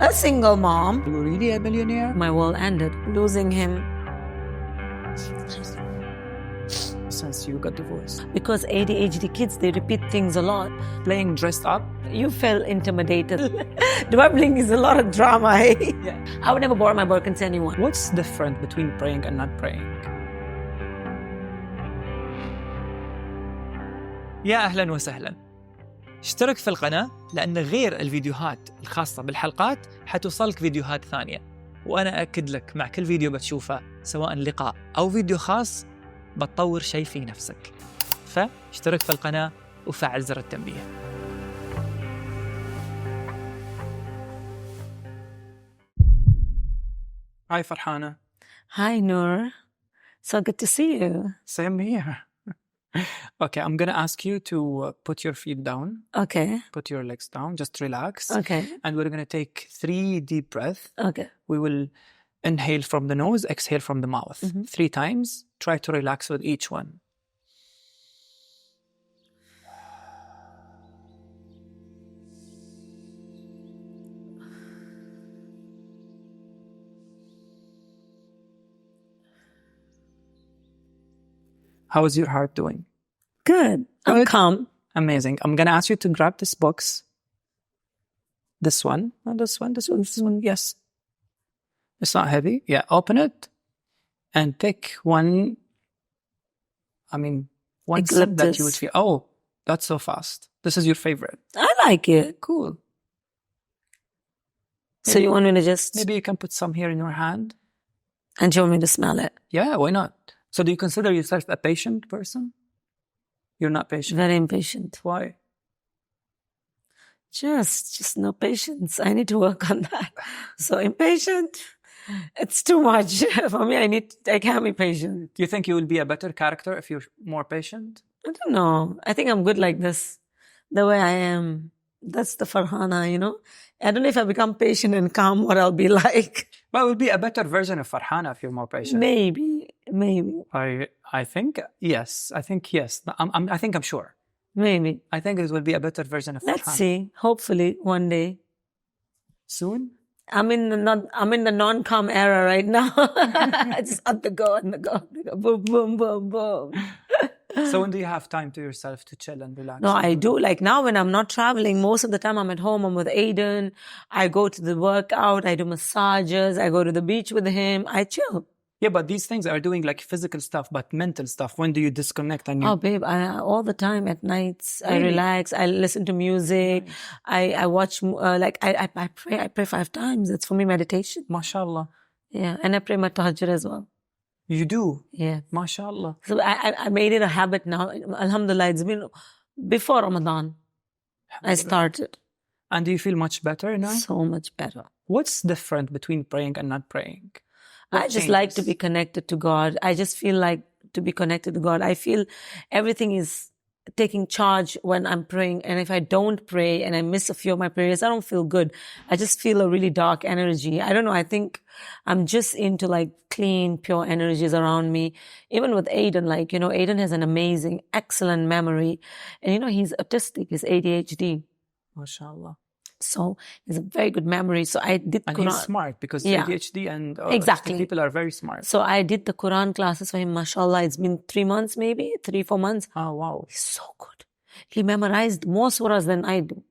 a single mom. Are you really a millionaire? My world ended. Losing him. Since you got divorced. Because ADHD kids, they repeat things a lot. Playing dressed up? You felt intimidated. Dubai Bling is a lot of drama, eh? Yeah. I would never borrow my Birkin to anyone. What's different between praying and not praying? يا أهلا وسهلا. اشترك في القناة لأن غير الفيديوهات الخاصة بالحلقات حتوصلك فيديوهات ثانية، وأنا أكد لك مع كل فيديو بتشوفه سواء لقاء أو فيديو خاص بتطور شيء في نفسك. فاشترك في القناة وفعل زر التنبيه. Hi Farhana. Hi Nour. So good to see you. Same here. Okay, I'm gonna ask you to put your feet down. Okay. Put your legs down. Just relax. Okay. And we're gonna take 3 deep breaths. Okay. We will inhale from the nose, exhale from the mouth. 3 times. Try to relax with each one. How is your heart doing? Good. I'm calm. Amazing. I'm going to ask you to grab this box. This one. And this one. This one. This one. Yes. It's not heavy. Yeah. Open it. And pick one. One sip that you would feel. Oh, that's so fast. This is your favorite. I like it. Cool. So you want me to just... Maybe you can put some here in your hand. And you want me to smell it? Yeah, why not? So do you consider yourself a patient person? You're not patient? Very impatient. Why? Just no patience. I need to work on that. So impatient, it's too much. For me, I can't be patient. Do you think you will be a better character if you're more patient? I don't know. I think I'm good like this. The way I am. That's the Farhana, you know? I don't know if I become patient and calm, what I'll be like. But it will be a better version of Farhana if you're more patient. Maybe. I think yes. I think yes. I think I'm sure. Maybe. I think it will be a better version of Farhana. Let's see. Hopefully, one day. Soon? I'm in the non-calm era right now. I just up the go and the go. Boom, boom, boom, boom. So when do you have time to yourself to chill and relax? No, I do. Like now when I'm not traveling, most of the time I'm at home. I'm with Aiden. I go to the workout. I do massages. I go to the beach with him. I chill. Yeah, but these things are doing like physical stuff, but mental stuff. When do you disconnect? And Oh, babe, all the time at nights. Really? I relax. I listen to music. Nice. I watch, I pray. I pray 5 times. It's for me meditation. MashaAllah. Yeah, and I pray my tahajjud as well. You do? Yeah. MashaAllah. So I made it a habit now. Alhamdulillah, it's been before Ramadan. I started. And do you feel much better now? So much better. What's different between praying and not praying? I just like to be connected to God. I just feel like to be connected to God. I feel everything is taking charge when I'm praying. And if I don't pray and I miss a few of my prayers, I don't feel good. I just feel a really dark energy. I don't know. I think I'm just into like clean, pure energies around me. Even with Aiden, like, you know, Aiden has an amazing, excellent memory. And, you know, he's autistic. He's ADHD. MashaAllah. So he's a very good memory. So I did and Quran. He's smart because ADHD and exactly. people are very smart. So I did the Quran classes for him. MashaAllah, it's been 3 months, maybe 3-4 months. Oh, wow. He's so good. He memorized more surahs than I do.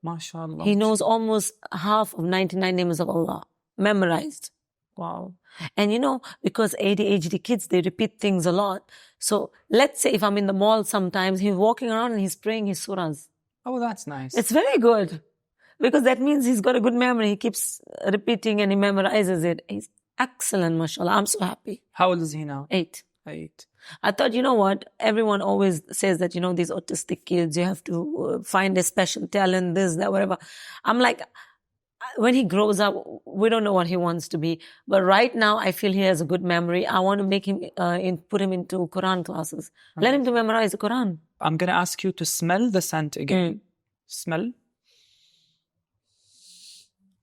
MashaAllah. He knows almost half of 99 names of Allah. Memorized. Wow. And you know, because ADHD kids, they repeat things a lot. So let's say if I'm in the mall sometimes, he's walking around and he's praying his surahs. Oh, that's nice. It's very good. Because that means he's got a good memory. He keeps repeating and he memorizes it. He's excellent, mashallah. I'm so happy. How old is he now? 8. 8. I thought, you know what? Everyone always says that, you know, these autistic kids, you have to find a special talent, this, that, whatever. I'm like, when he grows up, we don't know what he wants to be. But right now, I feel he has a good memory. I want to make him, put him into Quran classes. Okay. Let him to memorize the Quran. I'm going to ask you to smell the scent again. Smell.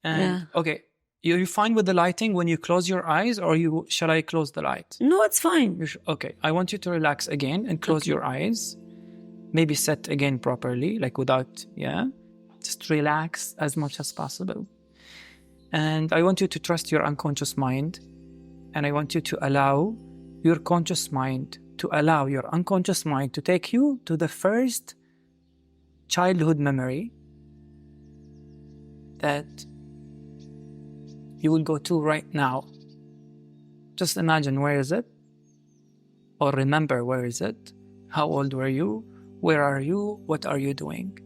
And, okay, you're fine with the lighting when you close your eyes, or shall I close the light? No, it's fine. Okay, I want you to relax again and close your eyes. Maybe sit again properly, like without, just relax as much as possible. And I want you to trust your unconscious mind. And I want you to allow your conscious mind to allow your unconscious mind to take you to the first childhood memory that you will go to right now. Just imagine, where is it? Or remember, where is it? How old were you? Where are you? What are you doing?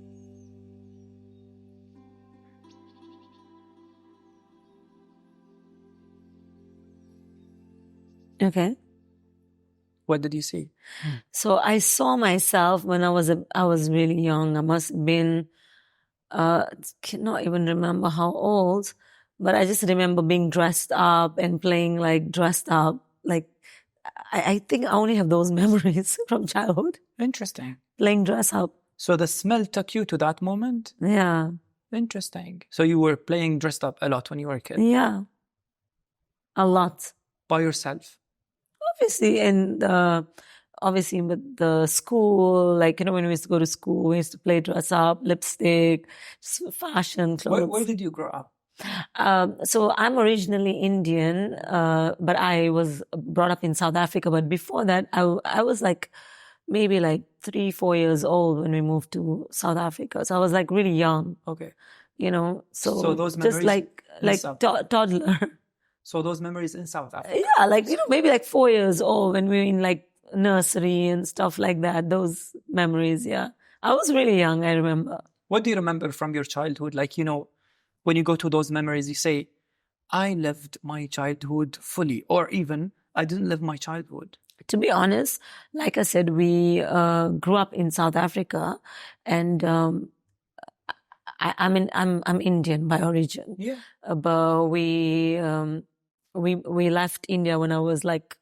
Okay. What did you see? So I saw myself when I was really young. I must have been, cannot even remember how old, but I just remember being dressed up and playing like dressed up. Like, I think I only have those memories from childhood. Interesting. Playing dress up. So the smell took you to that moment? Yeah. Interesting. So you were playing dressed up a lot when you were a kid? Yeah. A lot. By yourself? Obviously with the school, like, you know, when we used to go to school, we used to play dress up, lipstick, fashion, clothes. Where did you grow up? So I'm originally Indian, but I was brought up in South Africa. But before that, I was like maybe like 3-4 years old when we moved to South Africa. So I was like really young. Okay. You know, so those memories just like toddler. So those memories in South Africa? Yeah, like, you know, maybe like 4 years old when we were in like nursery and stuff like that. Those memories, yeah. I was really young, I remember. What do you remember from your childhood? Like, you know, when you go to those memories, you say, I lived my childhood fully, or even, I didn't live my childhood. To be honest, like I said, we grew up in South Africa, and I'm Indian by origin. Yeah. But we left India when I was like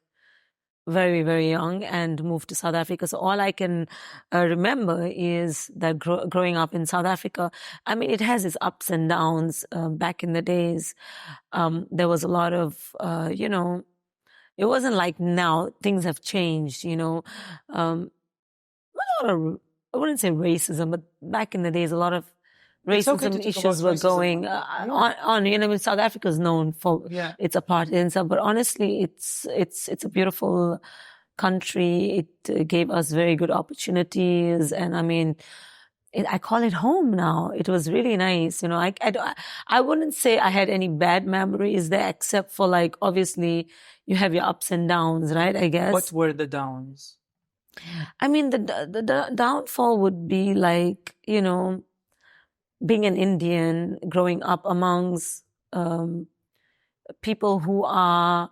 very, very young and moved to South Africa. So all I can remember is that growing up in South Africa, I mean, it has its ups and downs. Back in the days, there was a lot of, you know, it wasn't like now. Things have changed, you know. A lot of, I wouldn't say racism, but back in the days, a lot of racism issues were going on. You know, South Africa is known for its apartheid and stuff, but honestly, it's a beautiful country. It gave us very good opportunities, and I mean, I call it home now. It was really nice. You know, I wouldn't say I had any bad memories there, except for like, obviously, you have your ups and downs, right? I guess. What were the downs? I mean, the downfall would be like, you know, being an Indian, growing up amongst people who are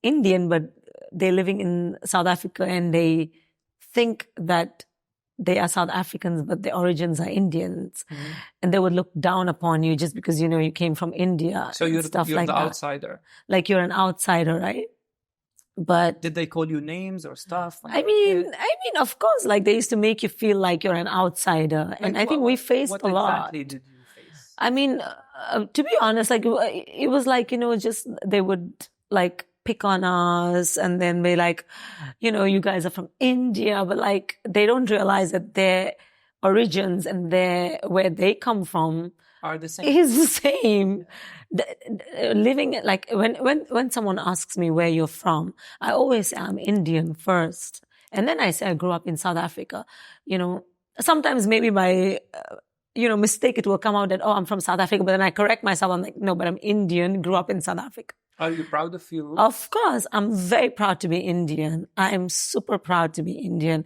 Indian, but they're living in South Africa and they think that they are South Africans, but their origins are Indians. Mm-hmm. And they would look down upon you just because, you know, you came from India. So you're stuff the like that. outsider. Like you're an outsider, right? But did they call you names or stuff? I mean, of course, like they used to make you feel like you're an outsider. Like, and I think we faced a lot. What exactly did you face? I mean, to be honest, like it was like, you know, just they would like pick on us and then be like, you know, you guys are from India, but like they don't realize that their origins and where they come from are the same. Is the same. Living like when someone asks me where you're from, I always say I'm Indian first, and then I say I grew up in South Africa. You know, sometimes maybe by mistake it will come out that I'm from South Africa, but then I correct myself. I'm like, no, but I'm Indian. Grew up in South Africa. Are you proud of you? Of course, I'm very proud to be Indian. I am super proud to be Indian,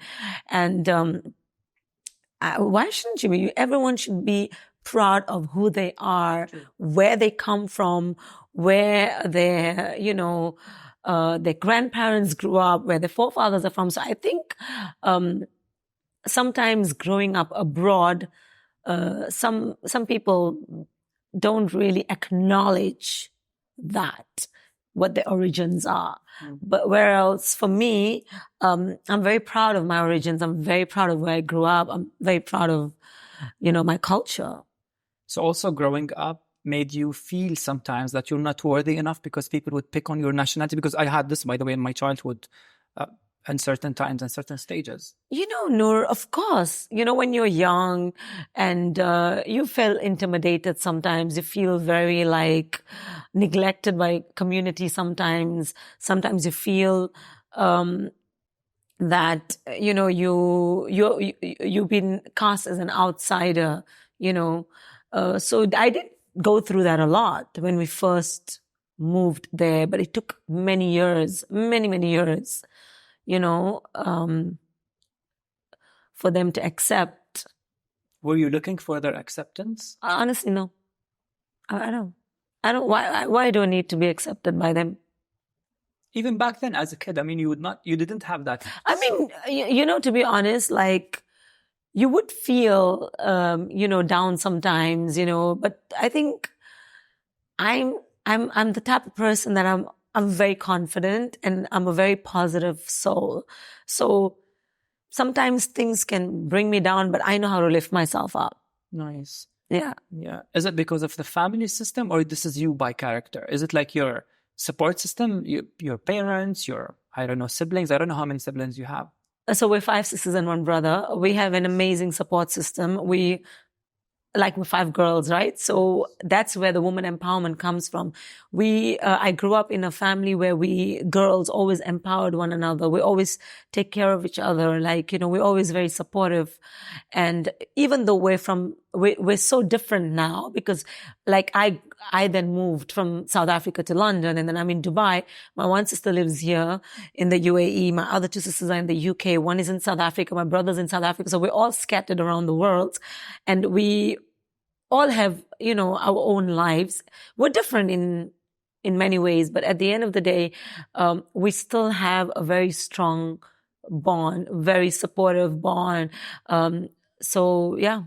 and why shouldn't you be? Everyone should be proud of who they are, True. Where they come from, where their grandparents grew up, where their forefathers are from. So I think sometimes growing up abroad, some people don't really acknowledge that, what their origins are. Mm-hmm. But whereas for me, I'm very proud of my origins. I'm very proud of where I grew up. I'm very proud of, my culture. So also growing up made you feel sometimes that you're not worthy enough because people would pick on your nationality? Because I had this, by the way, in my childhood. in certain times and certain stages. Nour, of course, when you're young and you feel intimidated sometimes, you feel very like neglected by community sometimes. Sometimes you feel that, you've been cast as an outsider, So I did go through that a lot when we first moved there, but it took many years, many years, for them to accept. Were you looking for their acceptance? Honestly, no. I don't. Why do I need to be accepted by them? Even back then, as a kid, I mean, you didn't have that. I mean, to be honest, like, you would feel, down sometimes, but I think I'm the type of person that I'm very confident and I'm a very positive soul. So sometimes things can bring me down, but I know how to lift myself up. Nice. Yeah. Yeah. Is it because of the family system, or this is you by character? Is it like your support system, your parents, your, I don't know, siblings? I don't know how many siblings you have. So we're 5 sisters and 1 brother. We have an amazing support system. We're 5 girls, right? So that's where the woman empowerment comes from. I grew up in a family where we girls always empowered one another. We always take care of each other. We're always very supportive. And even though we're so different now, because I then moved from South Africa to London, and then I'm in Dubai. My one sister lives here in the UAE. My other 2 sisters are in the UK. One is in South Africa. My brother's in South Africa. So we're all scattered around the world, and we all have, our own lives. We're different in many ways, but at the end of the day, we still have a very strong bond, very supportive bond. So yeah.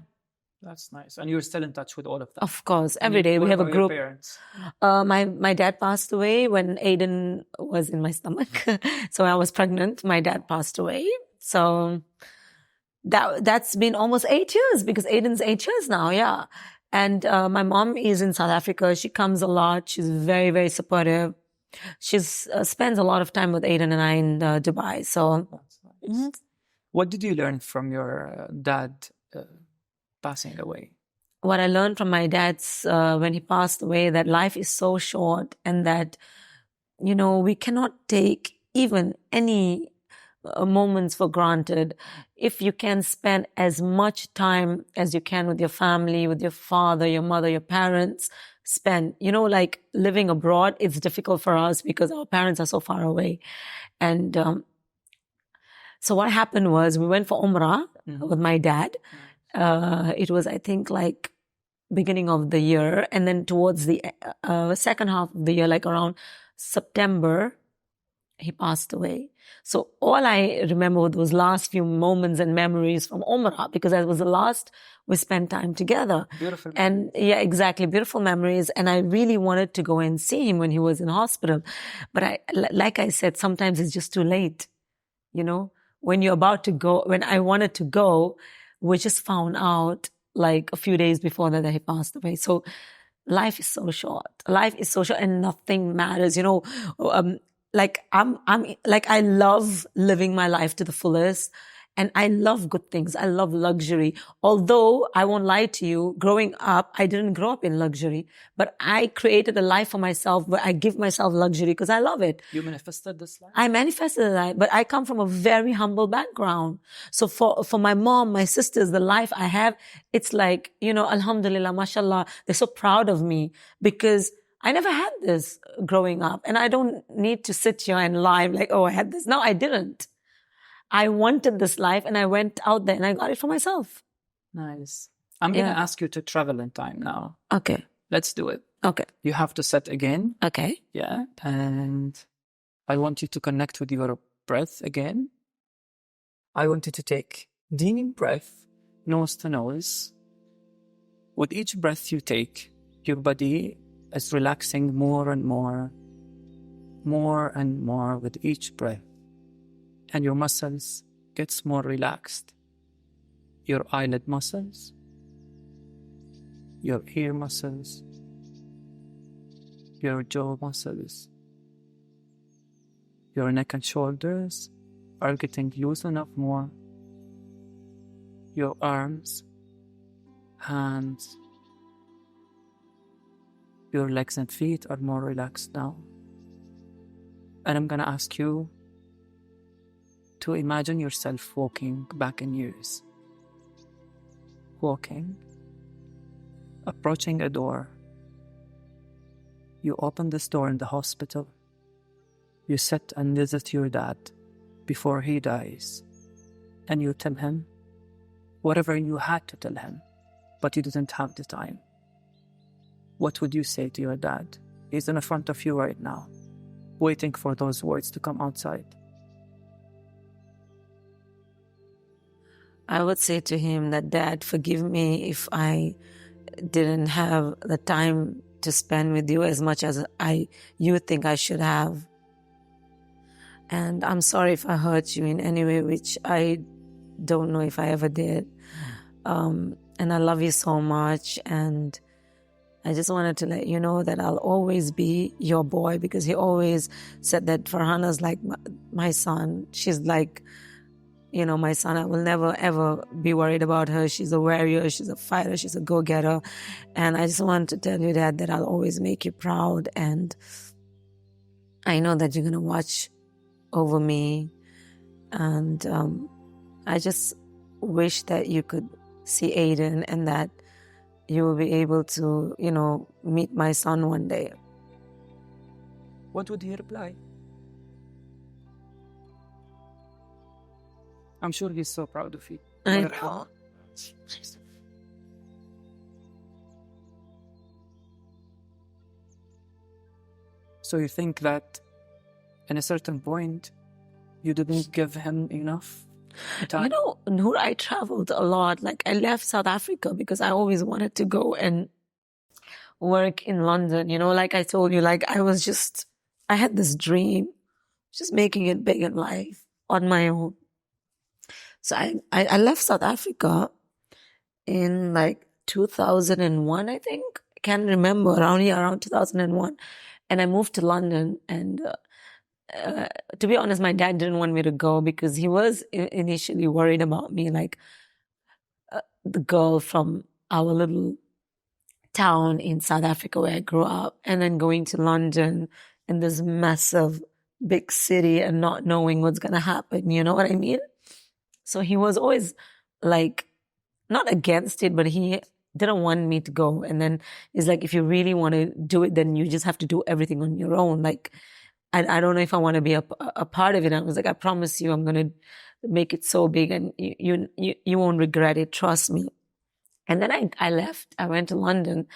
That's nice. And you're still in touch with all of them? Of course. Every day we have a group. Your parents? My dad passed away when Aiden was in my stomach. So I was pregnant. My dad passed away. So that's been almost 8 years, because Aiden's 8 years now. Yeah. And my mom is in South Africa. She comes a lot. She's very, very supportive. She spends a lot of time with Aiden and I in Dubai. So that's nice. What did you learn from your dad passing away? What I learned from my dad's when he passed away, that life is so short, and that, we cannot take even any moments for granted. If you can spend as much time as you can with your family, with your father, your mother, your parents, spend, living abroad, it's difficult for us because our parents are so far away. And so what happened was, we went for Umrah with my dad. It was, I think, beginning of the year. And then towards the second half of the year, around September, he passed away. So all I remember were those last few moments and memories from Umrah, because that was the last we spent time together. Beautiful. And yeah, exactly. Beautiful memories. And I really wanted to go and see him when he was in hospital. But like I said, sometimes it's just too late. When you're about to go, when I wanted to go, we just found out a few days before that he passed away. So life is so short. Life is so short, and nothing matters. I love living my life to the fullest, and I love good things. I love luxury. Although I won't lie to you, growing up, I didn't grow up in luxury, but I created a life for myself where I give myself luxury because I love it. You manifested this life? I manifested that, but I come from a very humble background. So for my mom, my sisters, the life I have, it's alhamdulillah, mashallah, they're so proud of me, because I never had this growing up. And I don't need to sit here and lie oh, I had this. No, I didn't. I wanted this life, and I went out there and I got it for myself. Nice. I'm going to ask you to travel in time now. Okay. Let's do it. Okay. You have to set again. Okay. Yeah. And I want you to connect with your breath again. I want you to take deep breath, nose to nose. With each breath you take, your body is relaxing more and more with each breath. And your muscles gets more relaxed. Your eyelid muscles, your ear muscles, your jaw muscles, your neck and shoulders are getting loosened up more. Your arms, hands, your legs and feet are more relaxed now. And I'm gonna ask you to imagine yourself walking back in years. Walking, approaching a door. You open this door in the hospital. You sit and visit your dad before he dies. And you tell him whatever you had to tell him, but you didn't have the time. What would you say to your dad? He's in front of you right now, waiting for those words to come outside. I would say to him that, Dad, forgive me if I didn't have the time to spend with you as much as you think I should have. And I'm sorry if I hurt you in any way, which I don't know if I ever did. And I love you so much. And I just wanted to let you know that I'll always be your boy, because he always said that Farhana's like my son. She's like, you know, my son. I will never, ever be worried about her. She's a warrior. She's a fighter. She's a go-getter. And I just want to tell you that I'll always make you proud. And I know that you're going to watch over me. And I just wish that you could see Aiden and that you will be able to, you know, meet my son one day. What would he reply? I'm sure he's so proud of you. I know. So you think that in a certain point, you didn't give him enough time? You know, Nour, I traveled a lot. Like, I left South Africa because I always wanted to go and work in London. You know, like I told you, like I had this dream, just making it big in life on my own. So I left South Africa in like 2001, I think. I can't remember, around 2001. And I moved to London. And to be honest, my dad didn't want me to go because he was initially worried about me, like the girl from our little town in South Africa where I grew up, and then going to London in this massive big city and not knowing what's going to happen. You know what I mean? So he was always like, not against it, but he didn't want me to go. And then he's like, if you really want to do it, then you just have to do everything on your own. Like, I don't know if I want to be a part of it. I was like, I promise you, I'm going to make it so big and you won't regret it. Trust me. And then I left. I went to London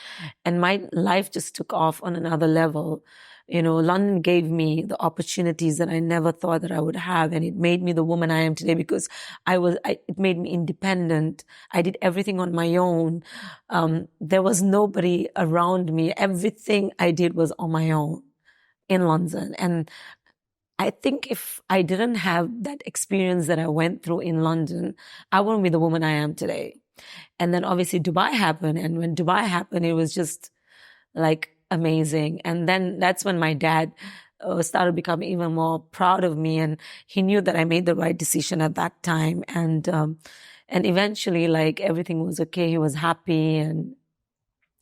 and my life just took off on another level. You know, London gave me the opportunities that I never thought that I would have. And it made me the woman I am today because it made me independent. I did everything on my own. There was nobody around me. Everything I did was on my own in London. And I think if I didn't have that experience that I went through in London, I wouldn't be the woman I am today. And then obviously Dubai happened. And when Dubai happened, it was just like amazing. And then that's when my dad started becoming even more proud of me. And he knew that I made the right decision at that time. And eventually, like, everything was okay. He was happy. And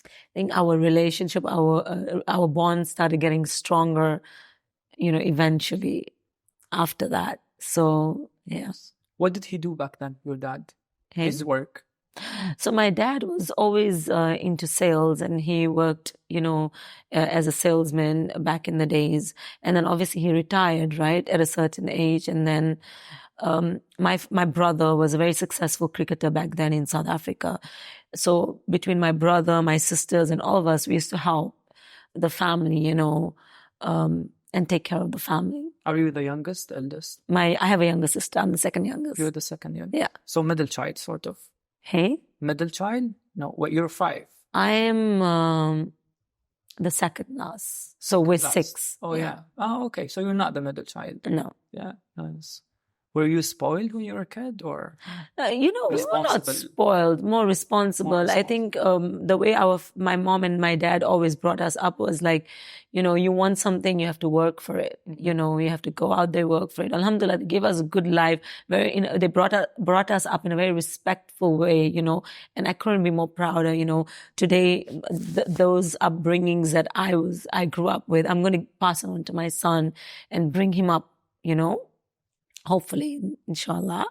I think our relationship, our bond started getting stronger, you know, eventually after that. So, yeah. What did he do back then, your dad? Him? His work? So my dad was always into sales, and he worked, you know, as a salesman back in the days. And then obviously he retired, right, at a certain age. And then my brother was a very successful cricketer back then in South Africa. So between my brother, my sisters, and all of us, we used to help the family, you know, and take care of the family. Are you the youngest, eldest? I have a younger sister. I'm the second youngest. You're the second youngest? Yeah. So middle child, sort of. Hey? Middle child? No, what, you're 5. I am the second last. So we're 6. Oh, yeah. Oh, okay. So you're not the middle child. No. Yeah, nice. Were you spoiled when you were a kid, or We were not spoiled, more responsible. I think the way my mom and my dad always brought us up was like, you want something, you have to work for it. You have to go out there, work for it. Alhamdulillah, they gave us a good life. They brought us up in a very respectful way, and I couldn't be more prouder. Today, those upbringings that I grew up with, I'm going to pass it on to my son and bring him up, hopefully, inshallah.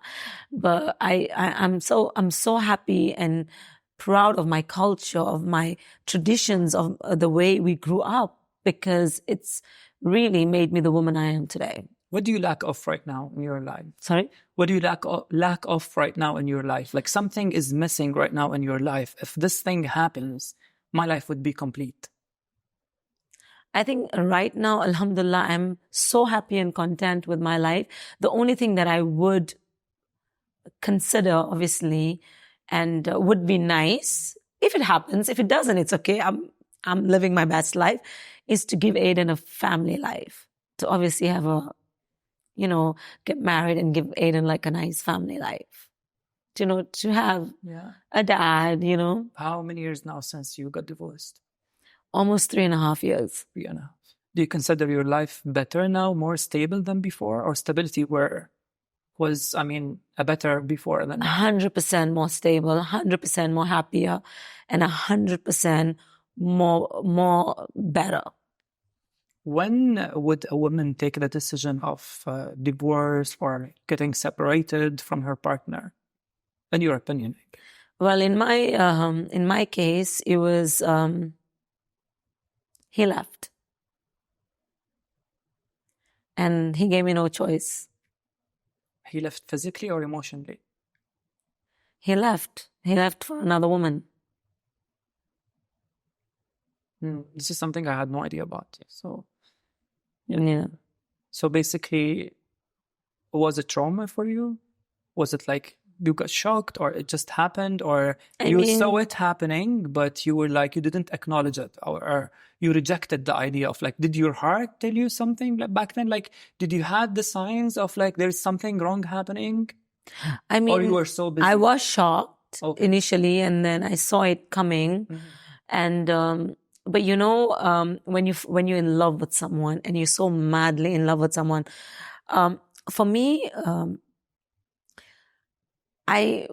But I'm so happy and proud of my culture, of my traditions, of the way we grew up, because it's really made me the woman I am today. What do you lack of right now in your life? Sorry? What do you lack of right now in your life? Like something is missing right now in your life. If this thing happens, my life would be complete. I think right now, alhamdulillah, I'm so happy and content with my life. The only thing that I would consider, obviously, and would be nice, if it happens, if it doesn't, it's okay. I'm living my best life, is to give Aiden a family life. To obviously have get married and give Aiden like a nice family life. To have a dad, How many years now since you got divorced? Almost 3.5 years. 3.5. Do you consider your life better now, more stable than before, or stability was a better before than now? 100% more stable, 100% more happier, and 100% more better. When would a woman take the decision of divorce or getting separated from her partner, in your opinion? Well, in my case, it was he left, and he gave me no choice. He left physically or emotionally? He left. He left for another woman. This is something I had no idea about. So, Yeah. So basically, was it trauma for you? Was it like you got shocked, or it just happened, or you saw it happening, but you were like, you didn't acknowledge it, or you rejected the idea of like, did your heart tell you something back then? Like, did you have the signs of like, there's something wrong happening? Or you were so busy? I was shocked initially, and then I saw it coming. And, but when you're in love with someone and you're so madly in love with someone, for me, I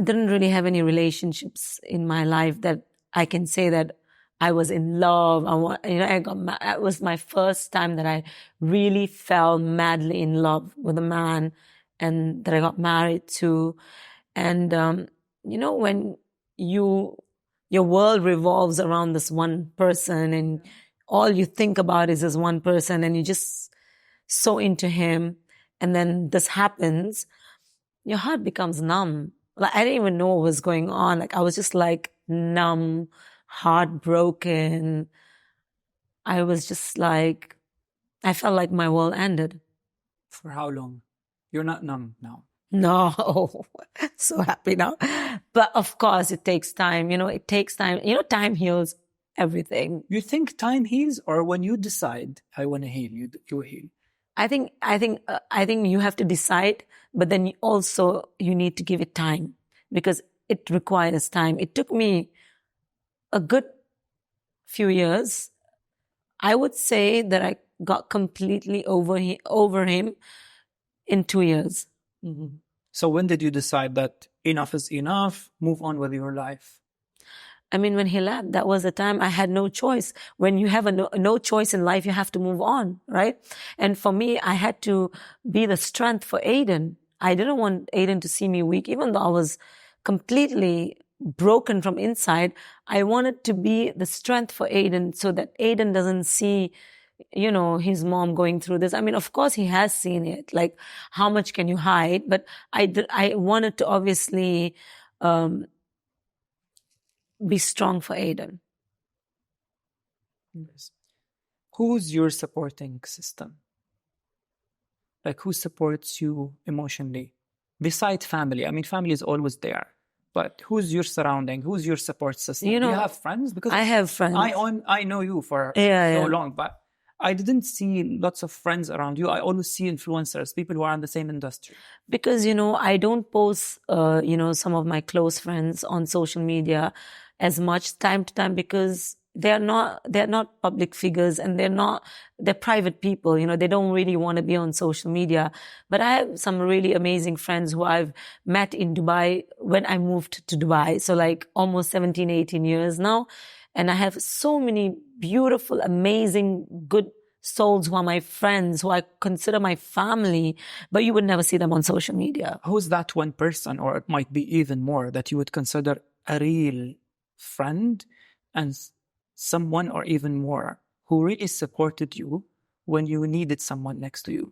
didn't really have any relationships in my life that I can say that I was in love. It was my first time that I really fell madly in love with a man, and that I got married to. And, when your world revolves around this one person, and all you think about is this one person, and you're just so into him, and then this happens, your heart becomes numb. Like, I didn't even know what was going on. Like, I was just like numb, heartbroken. I was just like, I felt like my world ended. For how long? You're not numb now? No, so happy now. But of course, it takes time. It takes time. Time heals everything. You think time heals, or when you decide, I want to heal, you heal? I think you have to decide, but then you need to give it time, because it requires time. It took me a good few years. I would say that I got completely over him in 2 years. So when did you decide that enough is enough, move on with your life? When he left, that was the time I had no choice. When you have no choice in life, you have to move on, right? And for me, I had to be the strength for Aiden. I didn't want Aiden to see me weak, even though I was completely broken from inside. I wanted to be the strength for Aiden, so that Aiden doesn't see, his mom going through this. Of course he has seen it. Like, how much can you hide? But I wanted to obviously be strong for Aiden. Yes. Who's your supporting system? Like, who supports you emotionally? Besides family. Family is always there. But who's your surrounding? Who's your support system? Do you have friends? Because I have friends. I know you for so long, but I didn't see lots of friends around you. I always see influencers, people who are in the same industry. Because, I don't post, some of my close friends on social media as much time to time because they're not public figures and they're private people. They don't really want to be on social media. But I have some really amazing friends who I've met in Dubai when I moved to Dubai. So like almost 17, 18 years now. And I have so many beautiful, amazing, good souls who are my friends, who I consider my family, but you would never see them on social media. Who's that one person, or it might be even more, that you would consider a real friend and someone, or even more, who really supported you when you needed someone next to you?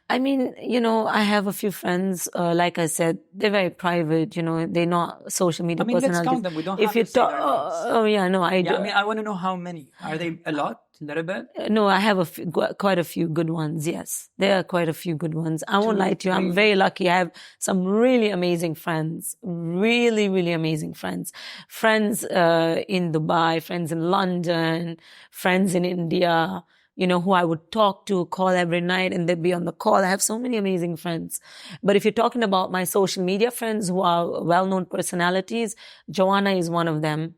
I mean, I have a few friends, like I said, they're very private, they're not social media personalities. Let's count them. We don't have to say their names. I do. I want to know how many. Are they a lot? A little bit? No, I have quite a few good ones, yes. There are quite a few good ones. I won't lie to you. I'm very lucky. I have some really amazing friends. Really, really amazing friends. Friends in Dubai, friends in London, friends in India, who I would talk to, call every night, and they'd be on the call. I have so many amazing friends. But if you're talking about my social media friends who are well-known personalities, Joanna is one of them.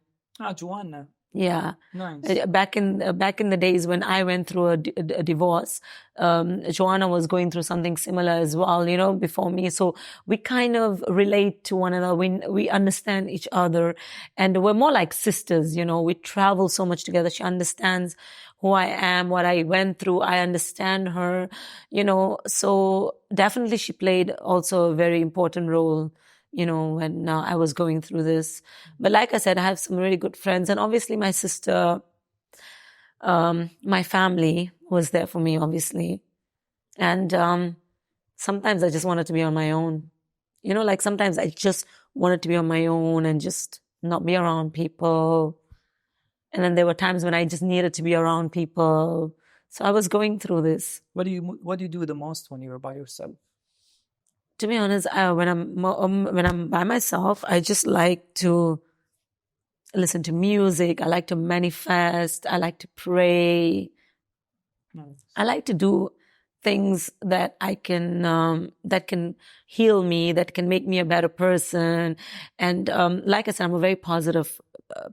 Joanna. Yeah. Nice. Back in the days when I went through a divorce, Joanna was going through something similar as well, before me. So we kind of relate to one another. We understand each other, and we're more like sisters, we travel so much together. She understands who I am, what I went through. I understand her, so definitely she played also a very important role, when I was going through this. But like I said, I have some really good friends, and obviously my sister, my family was there for me, obviously. And sometimes I just wanted to be on my own. Like sometimes I just wanted to be on my own and just not be around people. And then there were times when I just needed to be around people. So I was going through this. What do you do the most when you're by yourself? To be honest, when I'm by myself, I just like to listen to music. I like to manifest. I like to pray. Nice. I like to do things that that can heal me, that can make me a better person. And like I said, I'm a very positive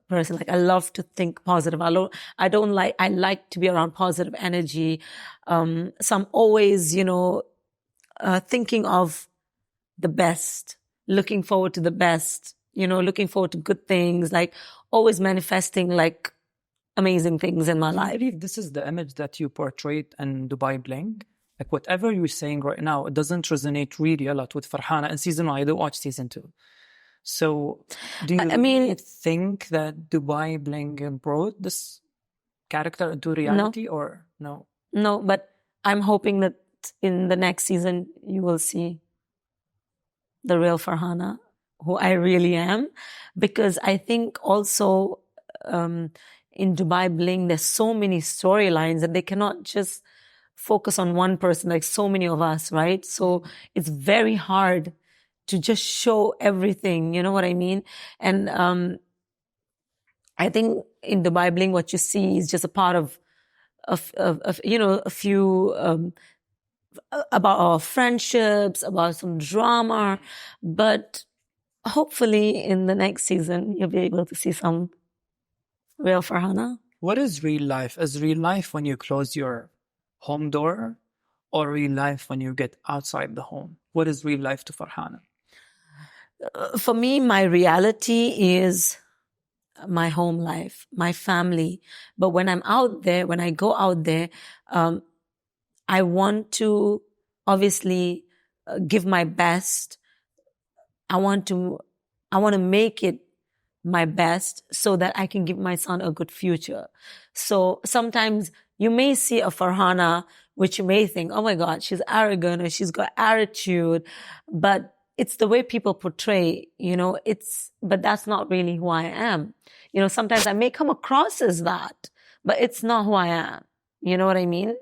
person. Like I love to think positive. I like to be around positive energy. So I'm always, thinking of the best, looking forward to the best, looking forward to good things, like always manifesting like amazing things in my life. I believe this is the image that you portrayed in Dubai Bling. Like whatever you're saying right now, it doesn't resonate really a lot with Farhana in season 1. I don't watch season 2. So do you think that Dubai Bling brought this character into reality or no? No, but I'm hoping that in the next season you will see the real Farhana, who I really am, because I think also in Dubai Bling there's so many storylines and they cannot just focus on one person, like so many of us, right? So it's very hard to just show everything, you know what I mean? And I think in Dubai Bling what you see is just a part of a few about our friendships, about some drama, but hopefully in the next season you'll be able to see some real Farhana. What is real life? Is real life when you close your home door, or real life when you get outside the home? What is real life to Farhana? For me, my reality is my home life, my family. But when I'm out there, when I go out there, I want to obviously give my best. I want to make it my best so that I can give my son a good future. So sometimes you may see a Farhana, which you may think, oh my God, she's arrogant or she's got attitude, but it's the way people portray, but that's not really who I am. Sometimes I may come across as that, but it's not who I am. You know what I mean?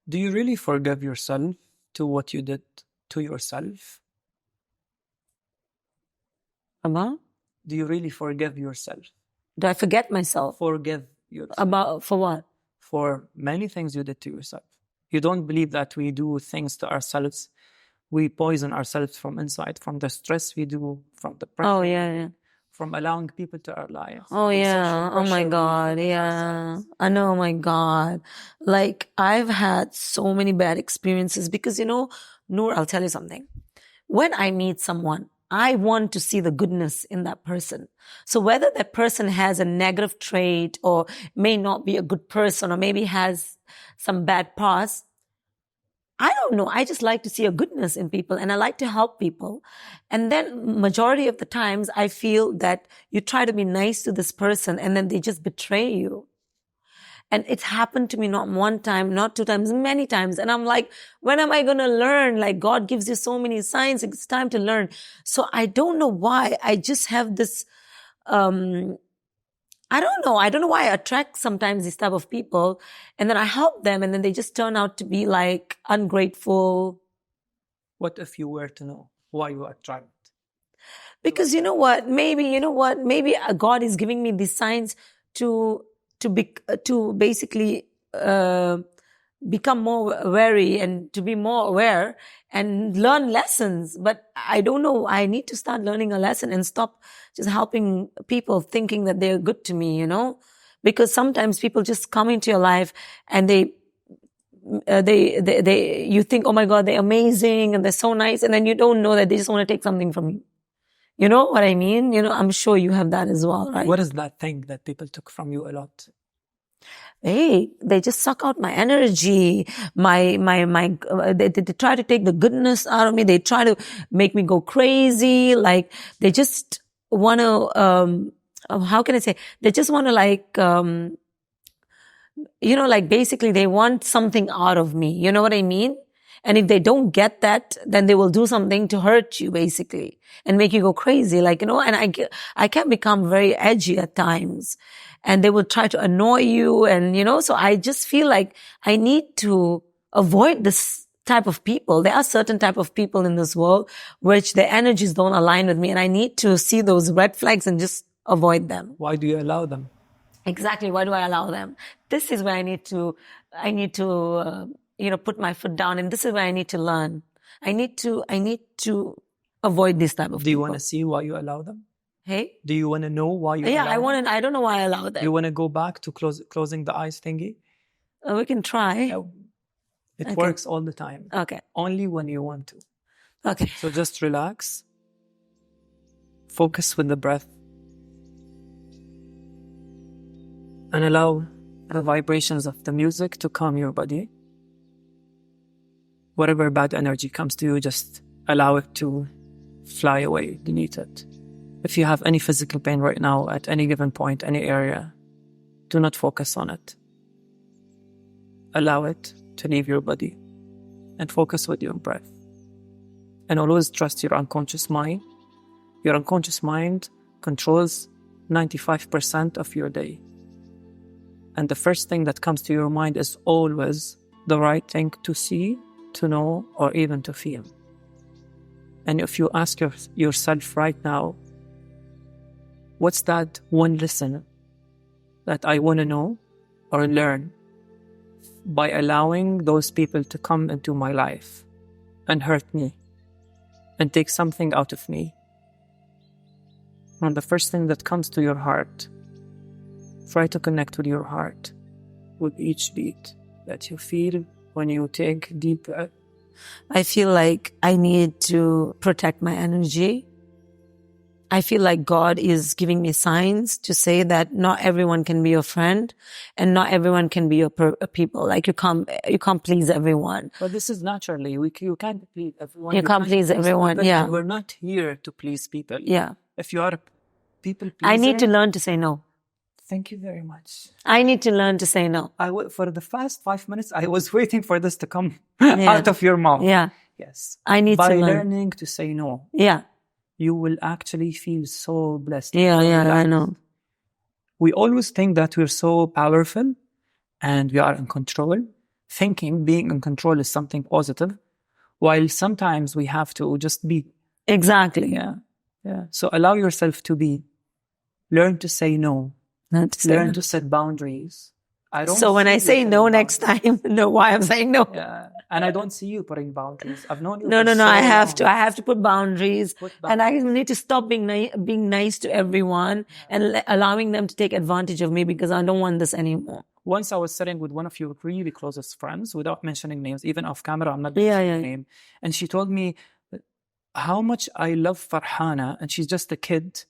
Do you really forgive yourself to what you did to yourself? Amma? Do you really forgive yourself? Do I forget myself? Forgive About, for what? For many things you did to yourself. You don't believe that we do things to ourselves. We poison ourselves from inside, from the stress we do, from the pressure. Oh, yeah. From allowing people to our lives. Oh, yeah. Oh, my God. Yeah. I know. Oh, my God. Like, I've had so many bad experiences because, Nour, I'll tell you something. When I meet someone, I want to see the goodness in that person. So whether that person has a negative trait or may not be a good person or maybe has some bad past, I don't know. I just like to see a goodness in people and I like to help people. And then majority of the times I feel that you try to be nice to this person and then they just betray you. And it's happened to me not one time, not two times, many times. And I'm like, when am I going to learn? Like, God gives you so many signs. It's time to learn. So I don't know why. I just have this, I don't know. I don't know why I attract sometimes this type of people. And then I help them and then they just turn out to be like ungrateful. What if you were to know why you attract? Because maybe God is giving me these signs to basically become more wary and to be more aware and learn lessons. But I don't know. I need to start learning a lesson and stop just helping people thinking that they're good to me, because sometimes people just come into your life and they you think, oh my God, they're amazing and they're so nice. And then you don't know that they just want to take something from you. You know what I mean? I'm sure you have that as well, right? What is that thing that people took from you a lot? Hey, they just suck out my energy. They try to take the goodness out of me. They try to make me go crazy. Like, they just want to, how can I say? They just want to basically they want something out of me. You know what I mean? And if they don't get that, then they will do something to hurt you, basically, and make you go crazy. And I can become very edgy at times. And they will try to annoy you. And, so I just feel like I need to avoid this type of people. There are certain type of people in this world which their energies don't align with me. And I need to see those red flags and just avoid them. Why do you allow them? Exactly. Why do I allow them? This is where I need to put my foot down, and this is where I need to learn. I need to avoid this type of people. Do you want to see why you allow them? Hey? Do you want to know why you allow them? I don't know why I allow them. You want to go back to closing the eyes thingy? We can try. It works all the time. Okay. Only when you want to. Okay. So just relax. Focus with the breath. And allow the vibrations of the music to calm your body. Whatever bad energy comes to you, just allow it to fly away, delete it. If you have any physical pain right now at any given point, any area, do not focus on it. Allow it to leave your body and focus with your breath. And always trust your unconscious mind. Your unconscious mind controls 95% of your day. And the first thing that comes to your mind is always the right thing to see, to know, or even to feel. And if you ask yourself right now, what's that one lesson that I want to know or learn by allowing those people to come into my life and hurt me and take something out of me? And the first thing that comes to your heart, try to connect with your heart with each beat that you feel when you take deep breath. I feel like I need to protect my energy. I feel like God is giving me signs to say that not everyone can be your friend and not everyone can be your people. Like you can't please everyone. But this is naturally. You can't please everyone. You can't please everyone, people, yeah. We're not here to please people. Yeah. If you are a people pleaser, I need to learn to say no. Thank you very much. I need to learn to say no. For the first 5 minutes, I was waiting for this to come out of your mouth. Yeah. Yes. I need to learn. By learning to say no. Yeah. You will actually feel so blessed. Yeah, I know. We always think that we're so powerful and we are in control. Thinking being in control is something positive, while sometimes we have to just be. Exactly. Yeah. So allow yourself to be. Learn to say no. Not to say Learn no. to set boundaries. I don't. So when see I you say setting no next boundaries. time, know why I'm saying no. Yeah, and I don't see you putting boundaries. I've known you. No, for no, no. so I have long. to. I have to put boundaries, Put and I need to stop being being nice to everyone and allowing them to take advantage of me because I don't want this anymore. Once I was sitting with one of your really closest friends, without mentioning names, even off camera, I'm not Yeah, mentioning yeah. her name, and she told me how much I love Farhana, and she's just a kid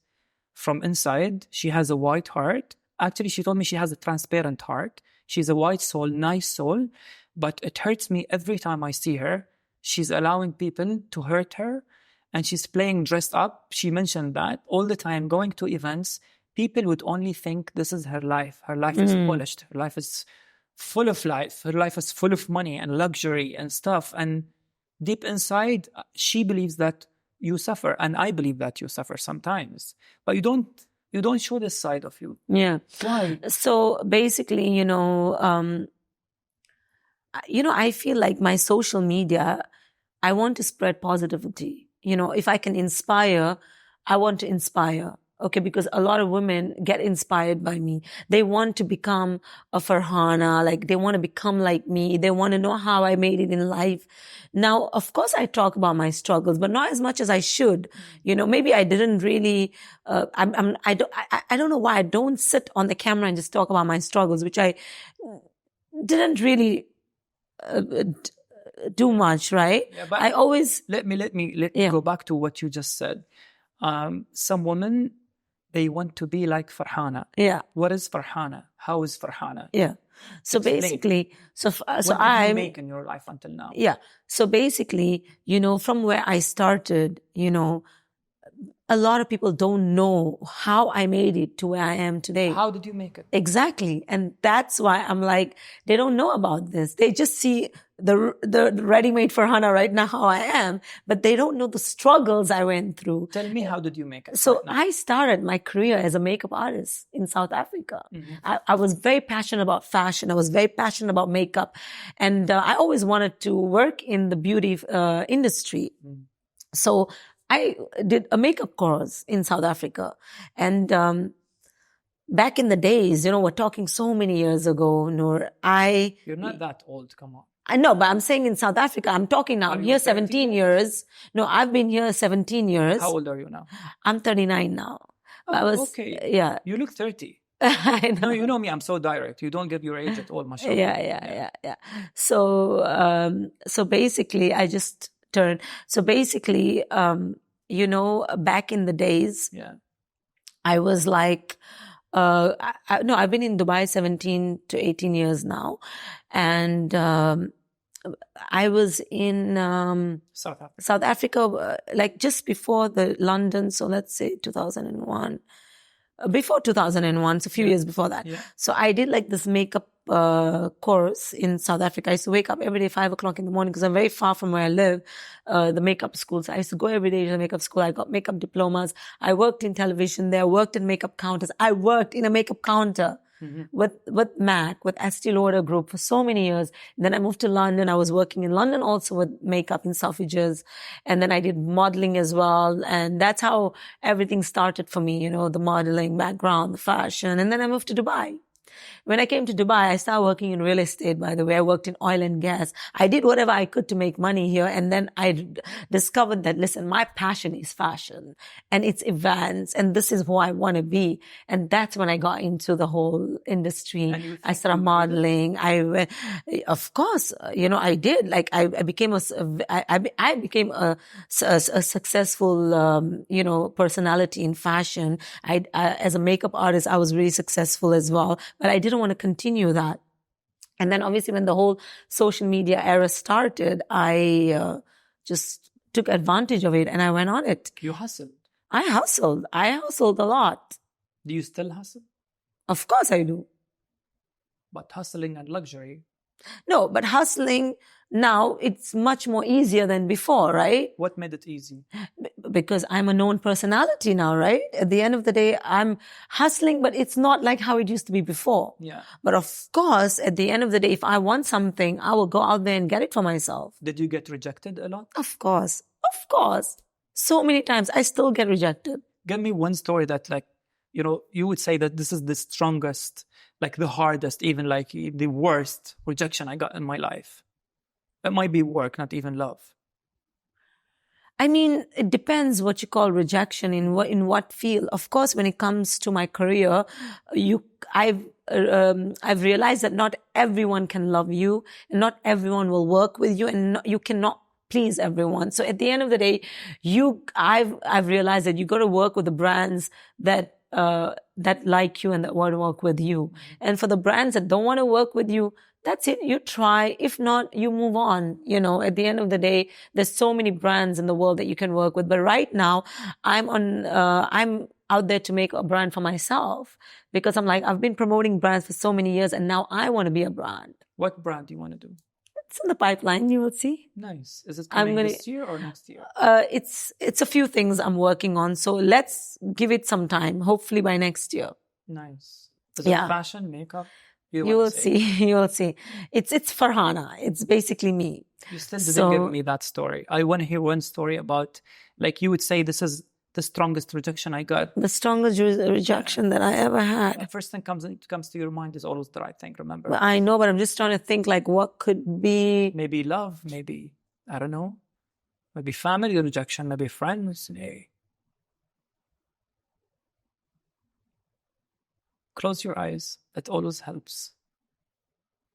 from inside. She has a white heart. Actually, she told me she has a transparent heart. She's a white soul, nice soul, but it hurts me every time I see her. She's allowing people to hurt her, and she's playing dressed up. She mentioned that all the time, going to events. People would only think this is her life. Her life is polished. Her life is full of life. Her life is full of money and luxury and stuff. And deep inside, she believes that you suffer, and I believe that you suffer sometimes. But you don't show this side of you. Yeah. Why? So basically, I feel like my social media, I want to spread positivity. If I can inspire, I want to inspire. Okay, because a lot of women get inspired by me. They want to become a Farhana, like they want to become like me. They want to know how I made it in life. Now, of course, I talk about my struggles, but not as much as I should. Maybe I didn't really. I don't know why I don't sit on the camera and just talk about my struggles, which I didn't really do much, right? Yeah, but I always. let me go back to what you just said. Some women, they want to be like Farhana. Yeah. What is Farhana? How is Farhana? Yeah. So Explain. basically, What did you make in your life until now? Yeah. So basically, from where I started, a lot of people don't know how I made it to where I am today. How did you make it? Exactly. And that's why I'm like, they don't know about this. They just see the ready-made Farhana right now, how I am, but they don't know the struggles I went through. Tell me, how did you make it? So right now? I started my career as a makeup artist in South Africa. I was very passionate about fashion. I was very passionate about makeup. And I always wanted to work in the beauty industry. So I did a makeup course in South Africa. And back in the days, we're talking so many years ago, Nour, You're not that old, come on. I know, but I'm saying in South Africa, I'm talking now. Are I'm you here 30 17 years. No, I've been here 17 years. How old are you now? I'm 39 now. Okay. Yeah. You look 30. I know. No, you know me, I'm so direct. You don't give your age at all, mashallah. Yeah. So basically, I just turned. So basically, back in the days, I was like, I've been in Dubai 17 to 18 years now. And I was in South Africa, like just before the London, so let's say 2001. Before 2001, so a few years before that. Yeah. So I did like this makeup course in South Africa. I used to wake up every day 5 o'clock in the morning because I'm very far from where I live, the makeup school. So I used to go every day to the makeup school. I got makeup diplomas. I worked in television there, worked in makeup counters. I worked in a makeup counter with MAC, with Estee Lauder Group for so many years. And then I moved to London. I was working in London also with makeup in Selfridges. And then I did modeling as well. And that's how everything started for me, the modeling background, the fashion. And then I moved to Dubai. When I came to Dubai, I started working in real estate, by the way. I worked in oil and gas. I did whatever I could to make money here. And then I discovered that, listen, my passion is fashion and it's events. And this is who I want to be. And that's when I got into the whole industry. I started modeling. Of course, I did. Like I became a successful, personality in fashion. As a makeup artist, I was really successful as well. But I didn't want to continue that. And then obviously when the whole social media era started, I just took advantage of it and I went on it. You hustled. I hustled a lot. Do you still hustle? Of course I do. But hustling and luxury. No, but hustling now, it's much more easier than before, right? What made it easy? Because I'm a known personality now, right? At the end of the day, I'm hustling, but it's not like how it used to be before. Yeah. But of course, at the end of the day, if I want something, I will go out there and get it for myself. Did you get rejected a lot? Of course. So many times, I still get rejected. Give me one story that you know, you would say that this is the strongest, like the hardest, even like the worst rejection I got in my life? It might be work, not even love. I mean, it depends what you call rejection in what field. Of course, when it comes to my career, I've realized that not everyone can love you, and not everyone will work with you, and you cannot please everyone. So at the end of the day, I've realized that you got to work with the brands that like you and that want to work with you. And for the brands that don't want to work with you, that's it. You try. If not, you move on. You know, at the end of the day, there's so many brands in the world that you can work with. But right now, I'm out there to make a brand for myself, because I'm like, I've been promoting brands for so many years, and now I want to be a brand. What brand do you want to do? It's in the pipeline. You will see. Nice. Is it coming this year or next year? It's a few things I'm working on. So let's give it some time. Hopefully by next year. Nice. Is it fashion, makeup? You will see. You will see. It's Farhana. It's basically me. You still didn't give me that story. I want to hear one story about, like, you would say this is the strongest rejection I got. The strongest rejection that I ever had. The first thing comes to your mind is always the right thing, remember? Well, I know, but I'm just trying to think, like, what could be... Maybe love, maybe, I don't know. Maybe family rejection, maybe friends. Maybe. Close your eyes. It always helps.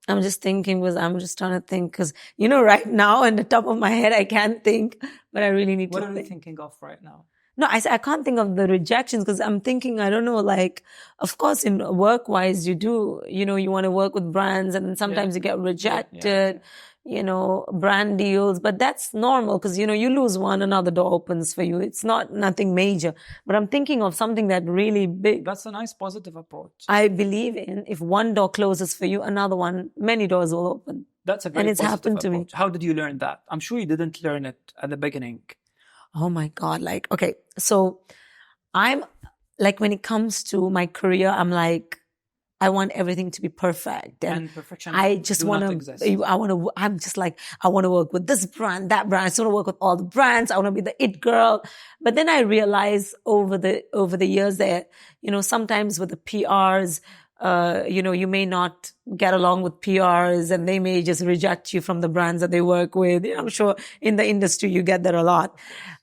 I'm just thinking, I'm just trying to think, because, you know, right now, on the top of my head, I can't think, but I really need to think. What are you thinking of right now? No, I can't think of the rejections, because I'm thinking, I don't know, like, of course, in work-wise, you do, you know, you want to work with brands, and then sometimes you get rejected, you know, brand deals, but that's normal, because, you know, you lose one, another door opens for you. It's nothing major, but I'm thinking of something that really big. That's a nice positive approach. I believe in, if one door closes for you, another one, many doors will open. That's a very and it's happened approach. To me. How did you learn that? I'm sure you didn't learn it at the beginning. Oh my God. Like, okay. So I'm like, when it comes to my career, I'm like, I want everything to be perfect. And perfection I just want to, I'm just like, I want to work with this brand, that brand. I just want to work with all the brands. I want to be the it girl. But then I realized over the years that, you know, sometimes with the PRs, you know, you may not get along with PRs, and they may just reject you from the brands that they work with. You know, I'm sure in the industry you get that a lot.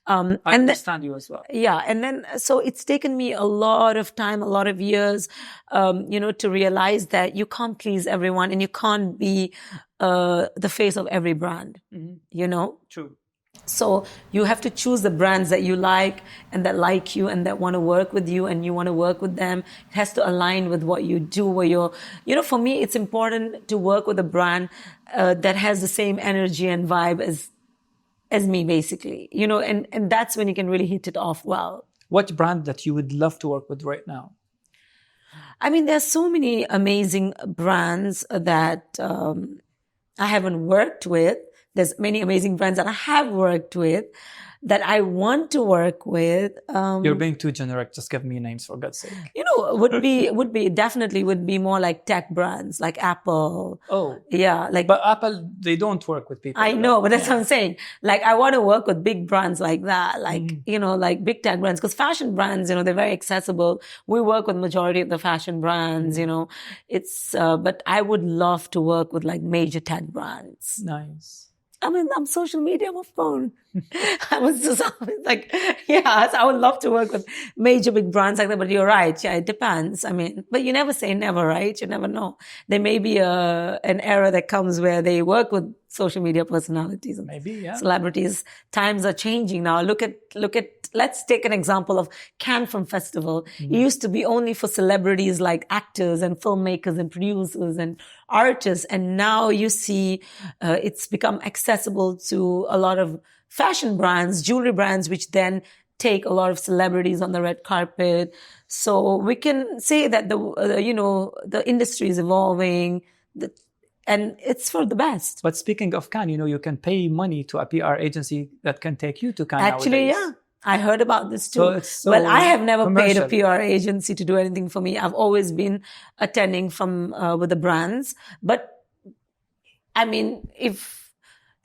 I understand you as well. Yeah. And then, so it's taken me a lot of time, a lot of years, you know, to realize that you can't please everyone, and you can't be the face of every brand, you know? True. So you have to choose the brands that you like, and that like you, and that want to work with you, and you want to work with them. It has to align with what you do, where you're, you know, for me, it's important to work with a brand that has the same energy and vibe as me, basically, you know, and that's when you can really hit it off well. What brand that you would love to work with right now? I mean, there's so many amazing brands that I haven't worked with. There's many amazing brands that I have worked with that I want to work with. You're being too generic. Just give me names, for God's sake. You know, would be more like tech brands, like Apple. Oh. Yeah. Like, but Apple, they don't work with people. I know, but that's what I'm saying. Like, I want to work with big brands like that. Like, you know, like big tech brands, because fashion brands, you know, they're very accessible. We work with majority of the fashion brands, you know, but I would love to work with like major tech brands. Nice. I mean, I'm social media, I'm a phone. I was just like, yeah, so I would love to work with major big brands like that, but you're right. Yeah, it depends. I mean, but you never say never, right? You never know. There may be an era that comes where they work with social media personalities and celebrities. Times are changing now. Look at, let's take an example of Cannes Film Festival. It used to be only for celebrities like actors and filmmakers and producers and artists. And now you see, it's become accessible to a lot of fashion brands, jewelry brands, which then take a lot of celebrities on the red carpet. So we can say that the industry is evolving, and it's for the best. But speaking of Cannes, you know, you can pay money to a PR agency that can take you to Cannes. Actually, nowadays. yeah. I heard about this too. Well, I have never paid a PR agency to do anything for me. I've always been attending with the brands. But I mean, if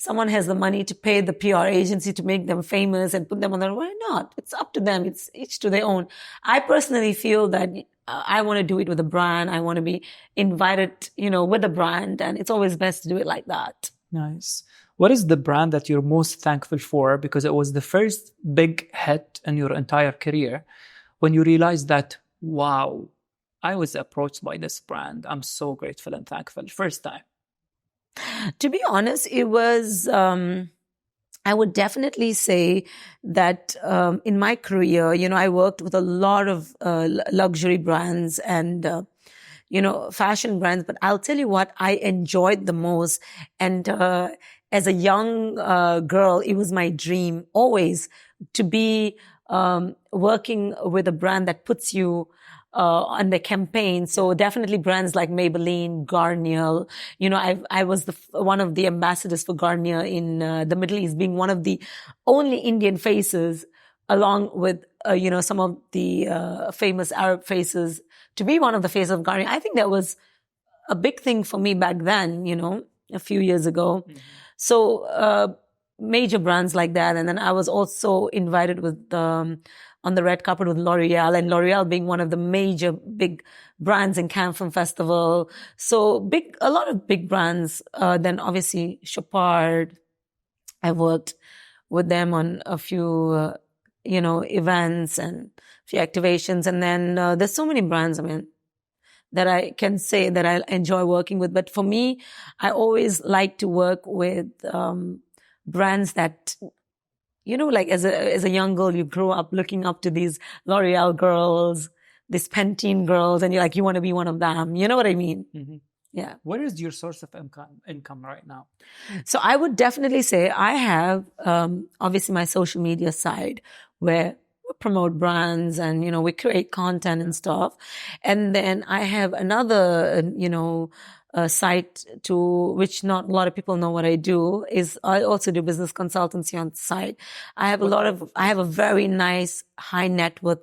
someone has the money to pay the PR agency to make them famous and put them on their, why not? It's up to them. It's each to their own. I personally feel that I want to do it with a brand. I want to be invited, with a brand, and it's always best to do it like that. Nice. What is the brand that you're most thankful for? Because it was the first big hit in your entire career when you realized that, wow, I was approached by this brand. I'm so grateful and thankful. First time. To be honest, it was, I would definitely say that in my career, I worked with a lot of luxury brands and, fashion brands. But I'll tell you what I enjoyed the most. And as a young girl, it was my dream always to be working with a brand that puts you on the campaign. So definitely brands like Maybelline, Garnier. I was one of the ambassadors for Garnier in the Middle East, being one of the only Indian faces, along with, some of the famous Arab faces, to be one of the faces of Garnier. I think that was a big thing for me back then, a few years ago. Mm-hmm. So major brands like that. And then I was also invited with on the red carpet with L'Oreal, and L'Oreal being one of the major big brands in Cannes Film Festival. So a lot of big brands. Then obviously Chopard. I worked with them on a few, events and a few activations. And then there's so many brands, that I can say that I enjoy working with. But for me, I always like to work with brands that, like as a young girl, you grow up looking up to these L'Oreal girls, these Pantene girls, and you want to be one of them. You know what I mean? Mm-hmm. Yeah. What is your source of income right now? So I would definitely say I have, obviously my social media side where we promote brands and, we create content and stuff. And then I have another, site to which not a lot of people know what I do is I also do business consultancy on the side. I have a very nice high net worth,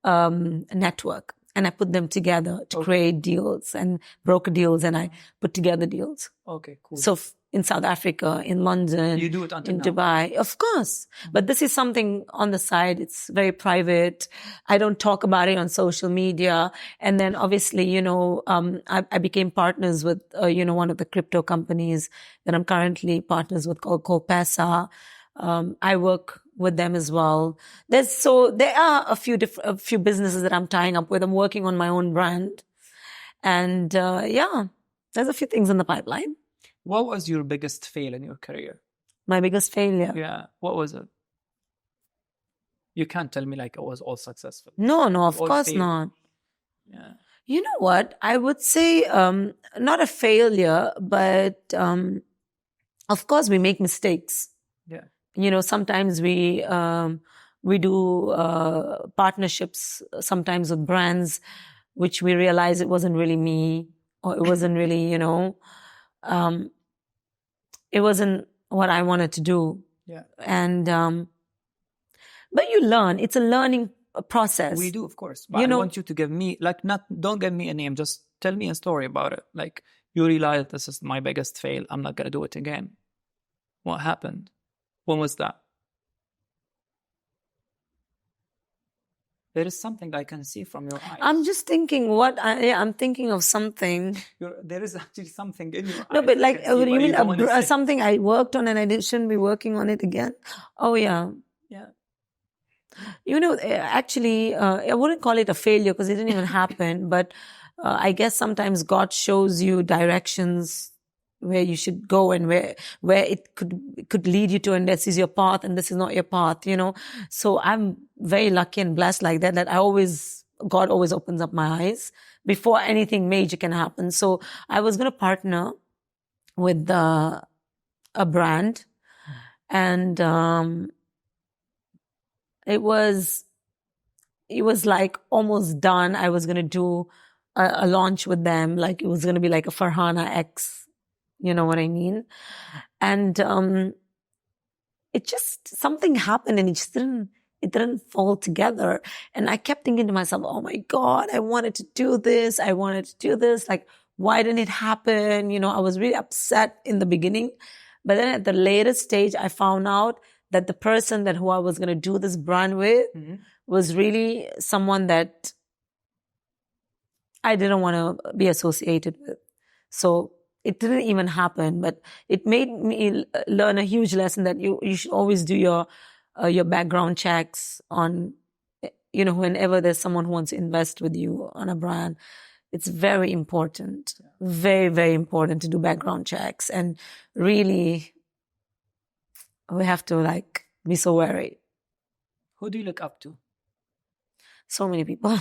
network, and I put them together to create deals and broker deals, and I put together deals. Okay, cool. So in South Africa, in London, you do it until in now? Dubai, of course. Mm-hmm. But this is something on the side. It's very private. I don't talk about it on social media. And then obviously, I became partners with, one of the crypto companies that I'm currently partners with called Pesa. I work with them as well. There are a few businesses that I'm tying up with. I'm working on my own brand. And, there's a few things in the pipeline. What was your biggest fail in your career? My biggest failure? Yeah. What was it? You can't tell me it was all successful. No, of course not. Yeah. You know what? I would say not a failure, but of course we make mistakes. Yeah. Sometimes we do partnerships, sometimes with brands, which we realize it wasn't really me, or it wasn't really, it wasn't what I wanted to do. Yeah. And, but you learn. It's a learning process. We do, of course. But I want you to give me, don't give me a name. Just tell me a story about it. You realize this is my biggest fail. I'm not going to do it again. What happened? When was that? There is something I can see from your eyes. I'm just thinking I'm thinking of something. There is actually something in your eyes. No, but you mean something I worked on and I shouldn't be working on it again? Oh, yeah. Yeah. Actually, I wouldn't call it a failure because it didn't even happen. But I guess sometimes God shows you directions where you should go and where it could lead you to, and this is your path and this is not your path, So I'm very lucky and blessed like that God always opens up my eyes before anything major can happen. So I was going to partner with a brand, and it was almost done. I was going to do a launch with them. It was going to be like a Farhana X. You know what I mean? And it just, something happened and it didn't fall together. And I kept thinking to myself, oh my God, I wanted to do this. Why didn't it happen? I was really upset in the beginning. But then at the later stage, I found out that the person who I was going to do this brand with was really someone that I didn't want to be associated with. So it didn't even happen, but it made me learn a huge lesson that you should always do your background checks on, whenever there's someone who wants to invest with you on a brand. It's very important, very, very important to do background checks. And really, we have to be so wary. Who do you look up to? So many people.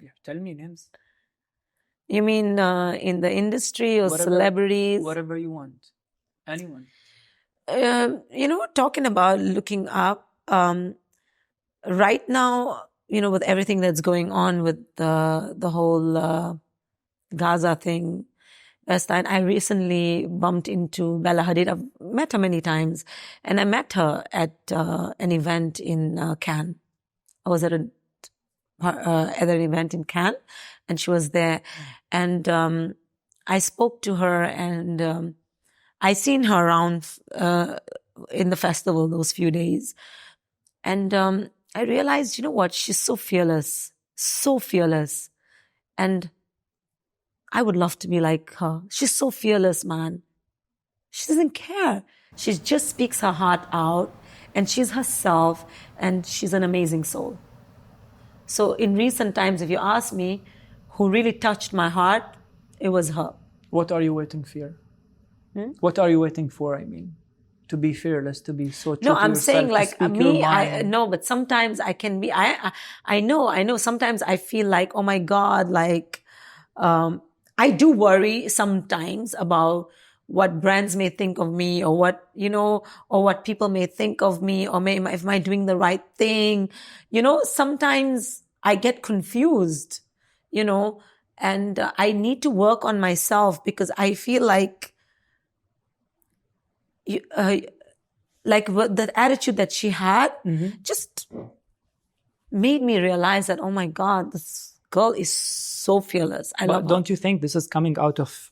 Yeah, tell me names. You mean in the industry or celebrities? Whatever you want. Anyone. Talking about looking up, right now, with everything that's going on with the whole Gaza thing, Palestine, I recently bumped into Bella Hadid. I've met her many times, and I met her at an event in Cannes. I was at an event in Cannes, and she was there, and I spoke to her, and I seen her around in the festival those few days, and I realized, what, she's so fearless, and I would love to be like her. She's so fearless, man. She doesn't care. She just speaks her heart out, and she's herself, and she's an amazing soul. So in recent times, if you ask me, who really touched my heart, it was her. What are you waiting for? What are you waiting for, I mean? To be fearless, to be so true No, to I'm yourself, saying to speak your mind. no, but sometimes I can be, I know, sometimes I feel like, oh my God, I do worry sometimes about what brands may think of me, or what, or what people may think of me, or am I doing the right thing? Sometimes I get confused, and I need to work on myself, because I feel like, the attitude that she had just made me realize that, oh my God, this girl is so fearless. I love her. Don't you think this is coming out of,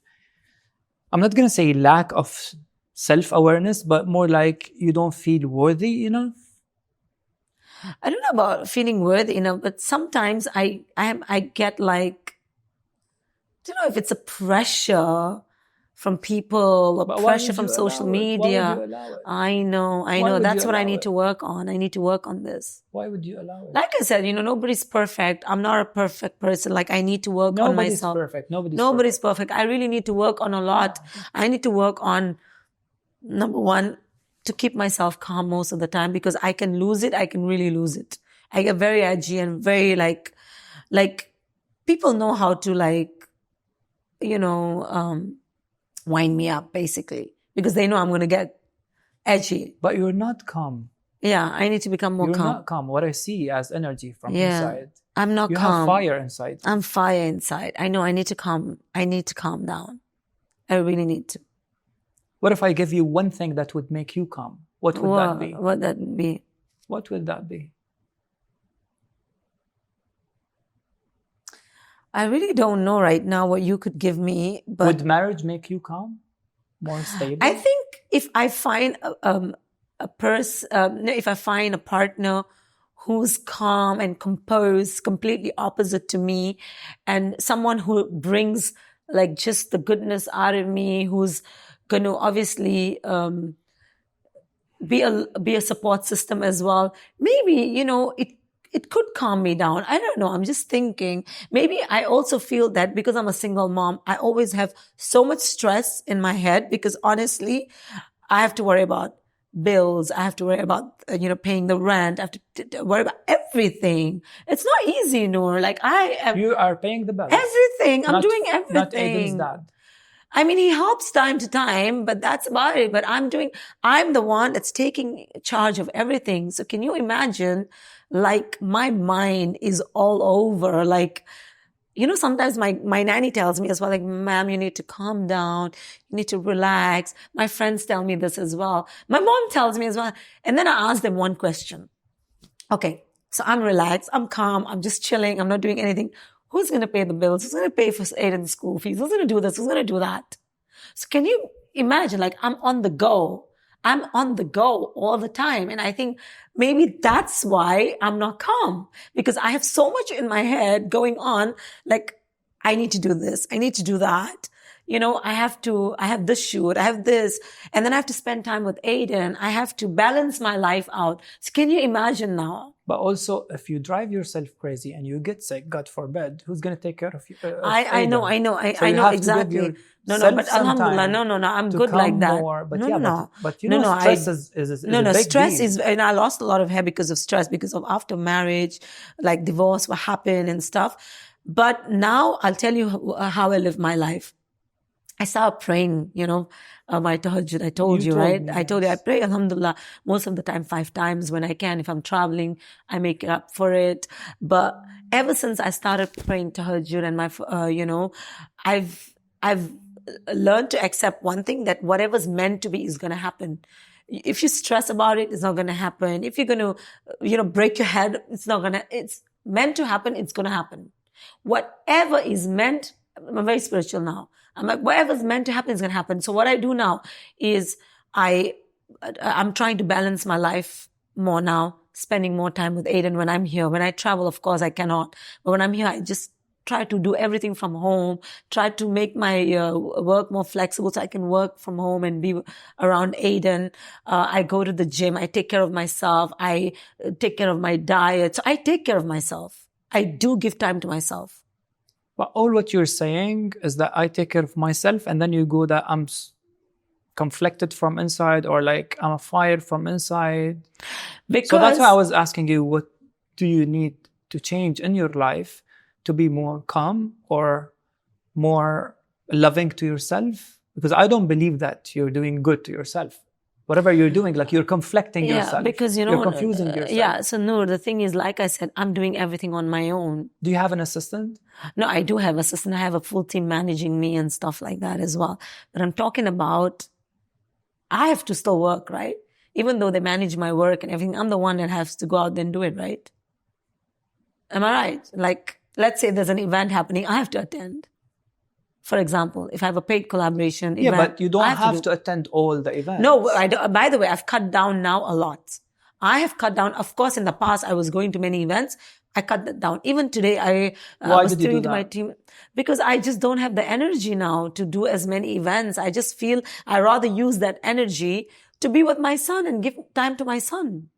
I'm not going to say lack of self-awareness, but more like you don't feel worthy enough? I don't know about feeling worthy enough, but sometimes I get I don't know if it's a pressure from people, or pressure from social media. I know. That's what I need to work on. I need to work on this. Why would you allow it? Like I said, nobody's perfect. I'm not a perfect person. I need to work on myself. Nobody's perfect. I really need to work on a lot. I need to work on, number one, to keep myself calm most of the time, because I can lose it. I can really lose it. I get very edgy and very people know how to wind me up, basically, because they know I'm going to get edgy. But you're not calm. Yeah, I need to become more calm. You're not calm. What I see as energy from inside. I'm not calm. You have fire inside. I'm fire inside. I know I need to calm down. I really need to. What if I give you one thing that would make you calm? What would that be? What would that be? What would that be? I really don't know right now what you could give me. But would marriage make you calm? More stable? I think if I find if I find a partner who's calm and composed, completely opposite to me, and someone who brings just the goodness out of me, who's going to obviously be a support system as well, maybe, it could calm me down. I don't know. I'm just thinking. Maybe I also feel that because I'm a single mom, I always have so much stress in my head, because honestly, I have to worry about bills. I have to worry about, paying the rent. I have to worry about everything. It's not easy, Nour. You are paying the bills. Everything. I'm doing everything. Not Aiden's dad. I mean, he helps time to time, but that's about it. But I'm the one that's taking charge of everything. So can you imagine, my mind is all over. Sometimes my nanny tells me as well, ma'am, you need to calm down. You need to relax. My friends tell me this as well. My mom tells me as well. And then I ask them one question. Okay, so I'm relaxed. I'm calm. I'm just chilling. I'm not doing anything. Who's going to pay the bills? Who's going to pay for Aiden's school fees? Who's going to do this? Who's going to do that? So can you imagine, like, I'm on the go. I'm on the go all the time. And I think maybe that's why I'm not calm, because I have so much in my head going on. Like, I need to do this. I need to do that. You know, I have this shoot, I have this, and then I have to spend time with Aiden. I have to balance my life out. So can you imagine now? But also, if you drive yourself crazy and you get sick, God forbid, who's going to take care of you? I know exactly. No, but alhamdulillah, no, I'm good like that. But you know, stress is a big stress deal. is, and I lost a lot of hair because of stress, because of after marriage, like divorce, what happened and stuff. But now I'll tell you how I live my life. I started praying, you know, my tahajjud. I told you, right? Me, I told you I pray, alhamdulillah, most of the time 5 times when I can. If I'm traveling, I make it up for it. But ever since I started praying tahajjud and my, you know, I've learned to accept one thing, that whatever's meant to be is going to happen. If you stress about it, it's not going to happen. If you're going to, you know, break your head, it's meant to happen. It's going to happen. Whatever is meant, I'm very spiritual now. I'm like, whatever's meant to happen is going to happen. So what I do now is I'm trying to balance my life more now, spending more time with Aiden when I'm here. When I travel, of course, I cannot. But when I'm here, I just try to do everything from home, try to make my work more flexible so I can work from home and be around Aiden. I go to the gym. I take care of myself. I take care of my diet. So I take care of myself. I do give time to myself. But all what you're saying is that I take care of myself, and then you go that I'm conflicted from inside, or like I'm a fire from inside. Because, so that's why I was asking you, what do you need to change in your life to be more calm or more loving to yourself? Because I don't believe that you're doing good to yourself. Whatever you're doing, like you're conflicting yourself. Because, you know, you're confusing yourself. Yeah, so Nour, the thing is, like I said, I'm doing everything on my own. Do you have an assistant? No, I do have an assistant. I have a full team managing me and stuff like that as well. But I'm talking about, I have to still work, right? Even though they manage my work and everything, I'm the one that has to go out there and do it, right? Am I right? Like, let's say there's an event happening, I have to attend. For example, if I have a paid collaboration event. Yeah, but you don't have to attend all the events. No, I don't. By the way, I've cut down now a lot. I have cut down. Of course, in the past, I was going to many events. I cut that down. Even today, I was doing to my team, because I just don't have the energy now to do as many events. I just feel I rather use that energy to be with my son and give time to my son.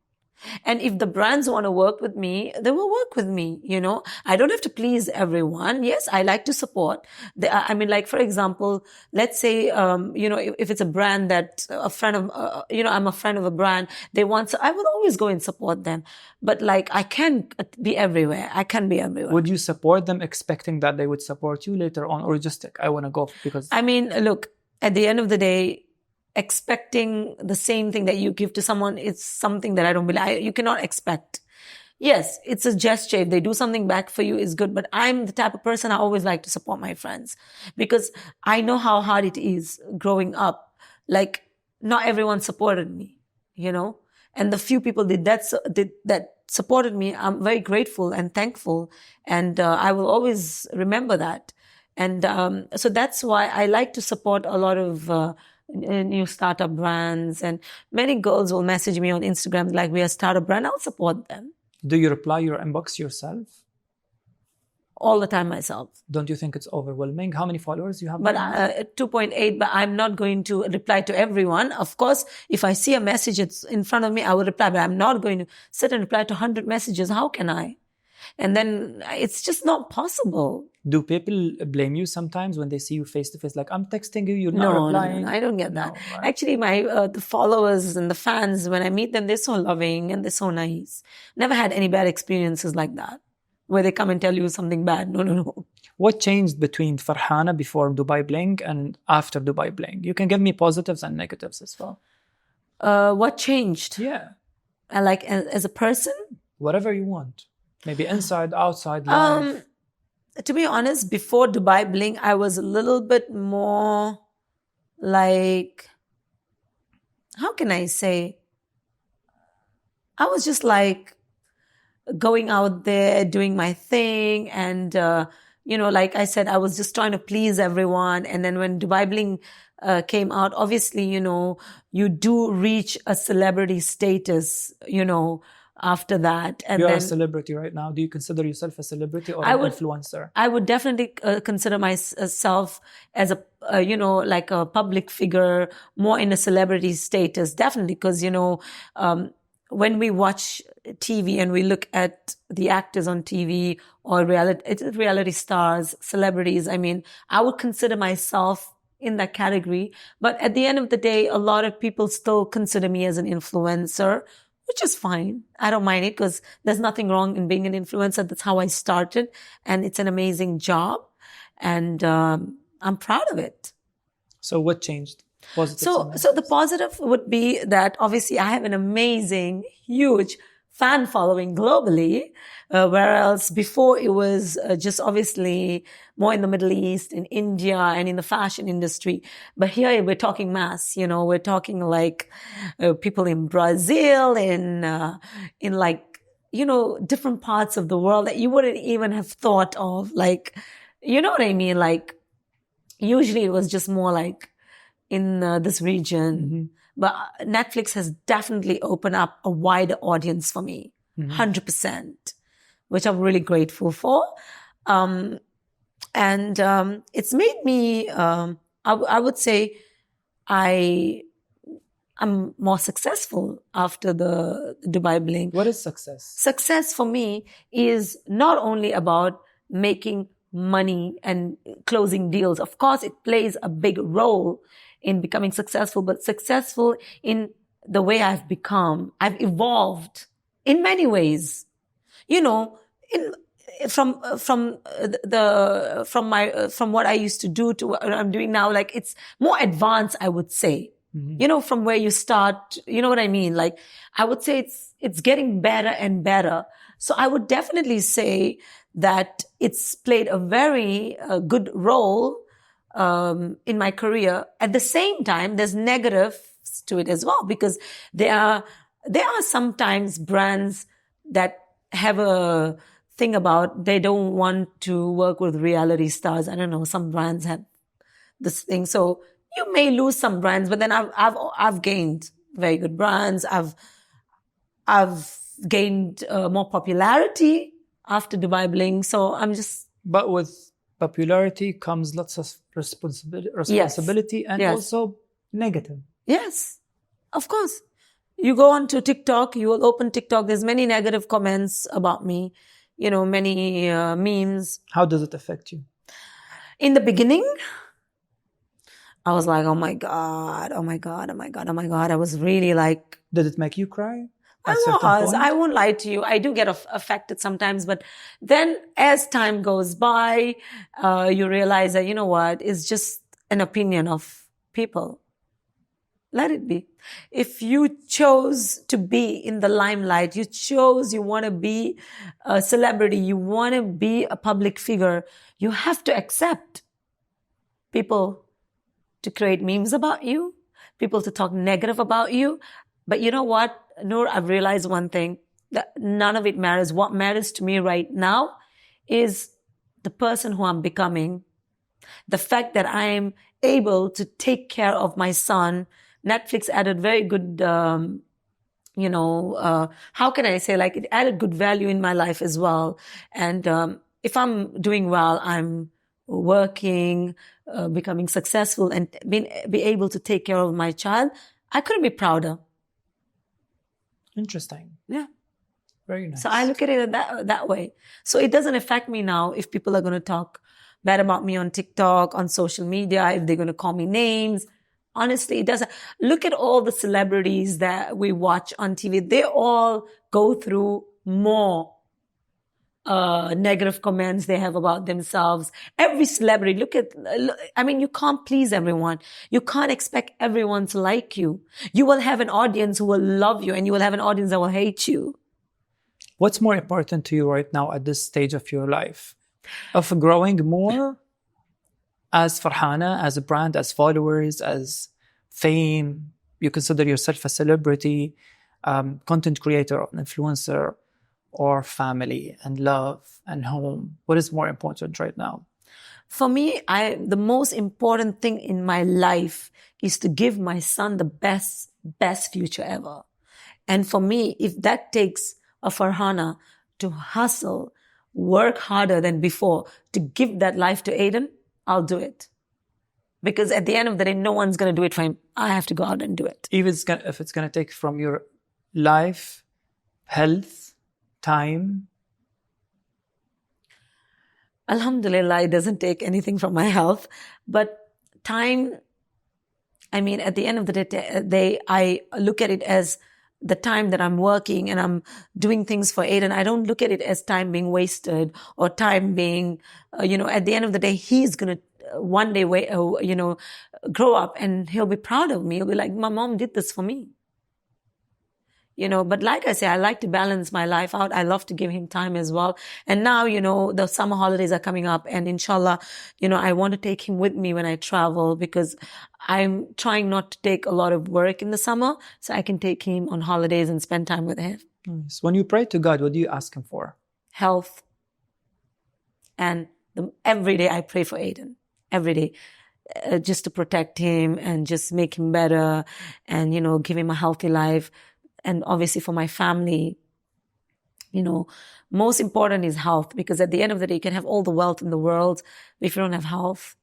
And if the brands want to work with me, they will work with me, you know. I don't have to please everyone. Yes, I like to support. I mean, like, for example, let's say, you know, if it's a brand that a friend of, you know, I'm a friend of a brand, they want, so I will always go and support them. But like, I can't be everywhere. I can be everywhere. Would you support them expecting that they would support you later on, or just like, I want to go because... I mean, look, at the end of the day, expecting the same thing that you give to someone, it's something that I don't believe. You cannot expect. Yes, it's a gesture. If they do something back for you, is good. But I'm the type of person, I always like to support my friends, because I know how hard it is growing up. Like, not everyone supported me, you know, and the few people that supported me, I'm very grateful and thankful. And I will always remember that. And so that's why I like to support a lot of new startup brands, and many girls will message me on Instagram like, we are a startup brand. I'll support them. Do you reply your inbox yourself? All the time myself. Don't you think it's overwhelming? How many followers you have? But 2.8, but I'm not going to reply to everyone. Of course, if I see a message it's in front of me, I will reply, but I'm not going to sit and reply to 100 messages. How can I? And then it's just not possible. Do people blame you sometimes when they see you face to face? Like, I'm texting you, you're not replying. No, I don't get that. No, right? Actually, the followers and the fans, when I meet them, they're so loving and they're so nice. Never had any bad experiences like that, where they come and tell you something bad. No. What changed between Farhana before Dubai Bling and after Dubai Bling? You can give me positives and negatives as well. What changed? Yeah. Like, as a person? Whatever you want. Maybe inside, outside, life. To be honest, before Dubai Bling, I was a little bit more like, how can I say? I was just like going out there, doing my thing, and, you know, like I said, I was just trying to please everyone. And then when Dubai Bling came out, obviously, you know, you do reach a celebrity status, you know, after that. And You're then a celebrity right now. Do you consider yourself a celebrity or I an would- influencer? I would definitely consider myself as a, you know, like a public figure, more in a celebrity status, definitely. Because, you know, when we watch TV and we look at the actors on TV or reality stars, celebrities, I mean, I would consider myself in that category. But at the end of the day, a lot of people still consider me as an influencer, which is fine. I don't mind it because there's nothing wrong in being an influencer. That's how I started. And it's an amazing job. And I'm proud of it. So what changed? Positive So the positive would be that obviously I have an amazing, huge fan following globally, whereas before it was just obviously more in the Middle East, in India, and in the fashion industry. But here we're talking mass, you know, we're talking like people in Brazil, in like, you know, different parts of the world that you wouldn't even have thought of. Like, you know what I mean? Like, usually it was just more like in this region. Mm-hmm. But Netflix has definitely opened up a wider audience for me, 100%, which I'm really grateful for. And it's made me, I would say I'm more successful after the Dubai Bling. What is success? Success for me is not only about making money and closing deals. Of course, it plays a big role in becoming successful, but successful in the way I've become. I've evolved in many ways. You know, from what I used to do to what I'm doing now, like it's more advanced, I would say. Mm-hmm. You know, from where you start, you know what I mean? Like, I would say it's getting better and better. So I would definitely say that it's played a very good role in my career. At the same time, there's negatives to it as well, because there are sometimes brands that have a thing about they don't want to work with reality stars. I don't know, some brands have this thing. So you may lose some brands, but then I've gained very good brands. I've gained more popularity after Dubai Bling. So I'm just... But with popularity comes lots of responsibility and also negative. Yes, of course. You go on to TikTok, you will open TikTok. There's many negative comments about me, you know, many memes. How does it affect you? In the beginning, I was like, oh my God. I was really like... Did it make you cry? I won't lie to you. I do get affected sometimes, but then as time goes by, you realize that, you know what, it's just an opinion of people. Let it be. If you chose to be in the limelight, you want to be a celebrity, you want to be a public figure, you have to accept people to create memes about you, people to talk negative about you. But you know what, Nour, I've realized one thing, that none of it matters. What matters to me right now is the person who I'm becoming, the fact that I am able to take care of my son. Netflix added very good, how can I say, like, it added good value in my life as well. And if I'm doing well, I'm working, becoming successful, and be able to take care of my child, I couldn't be prouder. Interesting. Yeah. Very nice. So I look at it that way. So it doesn't affect me now if people are going to talk bad about me on TikTok, on social media, if they're going to call me names. Honestly, it doesn't. Look at all the celebrities that we watch on TV. They all go through more negative comments they have about themselves. Every celebrity, you can't please everyone. You can't expect everyone to like you. You will have an audience who will love you, and you will have an audience that will hate you. What's more important to you right now at this stage of your life? Of growing more as Farhana, as a brand, as followers, as fame? You consider yourself a celebrity, content creator, an influencer, or family and love and home? What is more important right now? For me, the most important thing in my life is to give my son the best future ever. And for me, if that takes a Farhana to hustle, work harder than before to give that life to Aiden, I'll do it. Because at the end of the day, no one's going to do it for him. I have to go out and do it. Even if it's going to take from your life, health, time. Alhamdulillah, it doesn't take anything from my health. But time, I mean, at the end of the day, I look at it as the time that I'm working and I'm doing things for Aiden. I don't look at it as time being wasted or time being, at the end of the day, he's going to one day, grow up and he'll be proud of me. He'll be like, my mom did this for me. But like I say, I like to balance my life out. I love to give him time as well. And now, the summer holidays are coming up and inshallah, I want to take him with me when I travel because I'm trying not to take a lot of work in the summer so I can take him on holidays and spend time with him. Nice. When you pray to God, what do you ask him for? Health. And every day I pray for Aiden. Every day. Just to protect him and just make him better and, give him a healthy life. And obviously for my family, most important is health because at the end of the day, you can have all the wealth in the world, but if you don't have health.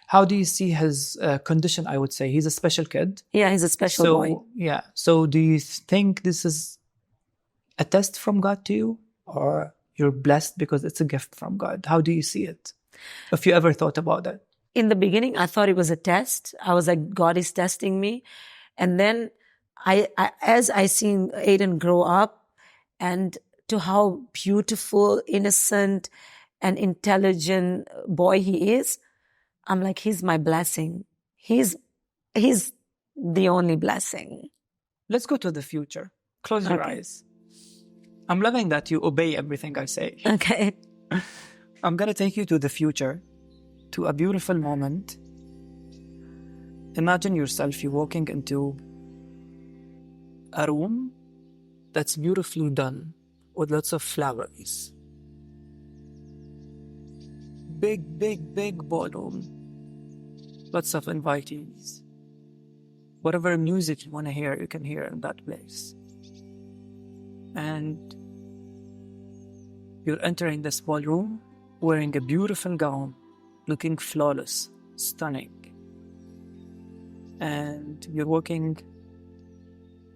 How do you see his condition, I would say? He's a special kid. Yeah, he's a special boy. Yeah. So do you think this is a test from God to you or you're blessed because it's a gift from God? How do you see it? If you ever thought about that. In the beginning, I thought it was a test. I was like, God is testing me. And then as I seen Aiden grow up and to how beautiful, innocent, and intelligent boy he is, I'm like, he's my blessing. He's the only blessing. Let's go to the future. Close your eyes. I'm loving that you obey everything I say. Okay. I'm going to take you to the future, to a beautiful moment. Imagine yourself, you're walking into a room that's beautifully done with lots of flowers. Big ballroom. Lots of invitees. Whatever music you want to hear, you can hear in that place. And you're entering this ballroom wearing a beautiful gown, looking flawless, stunning. And you're walking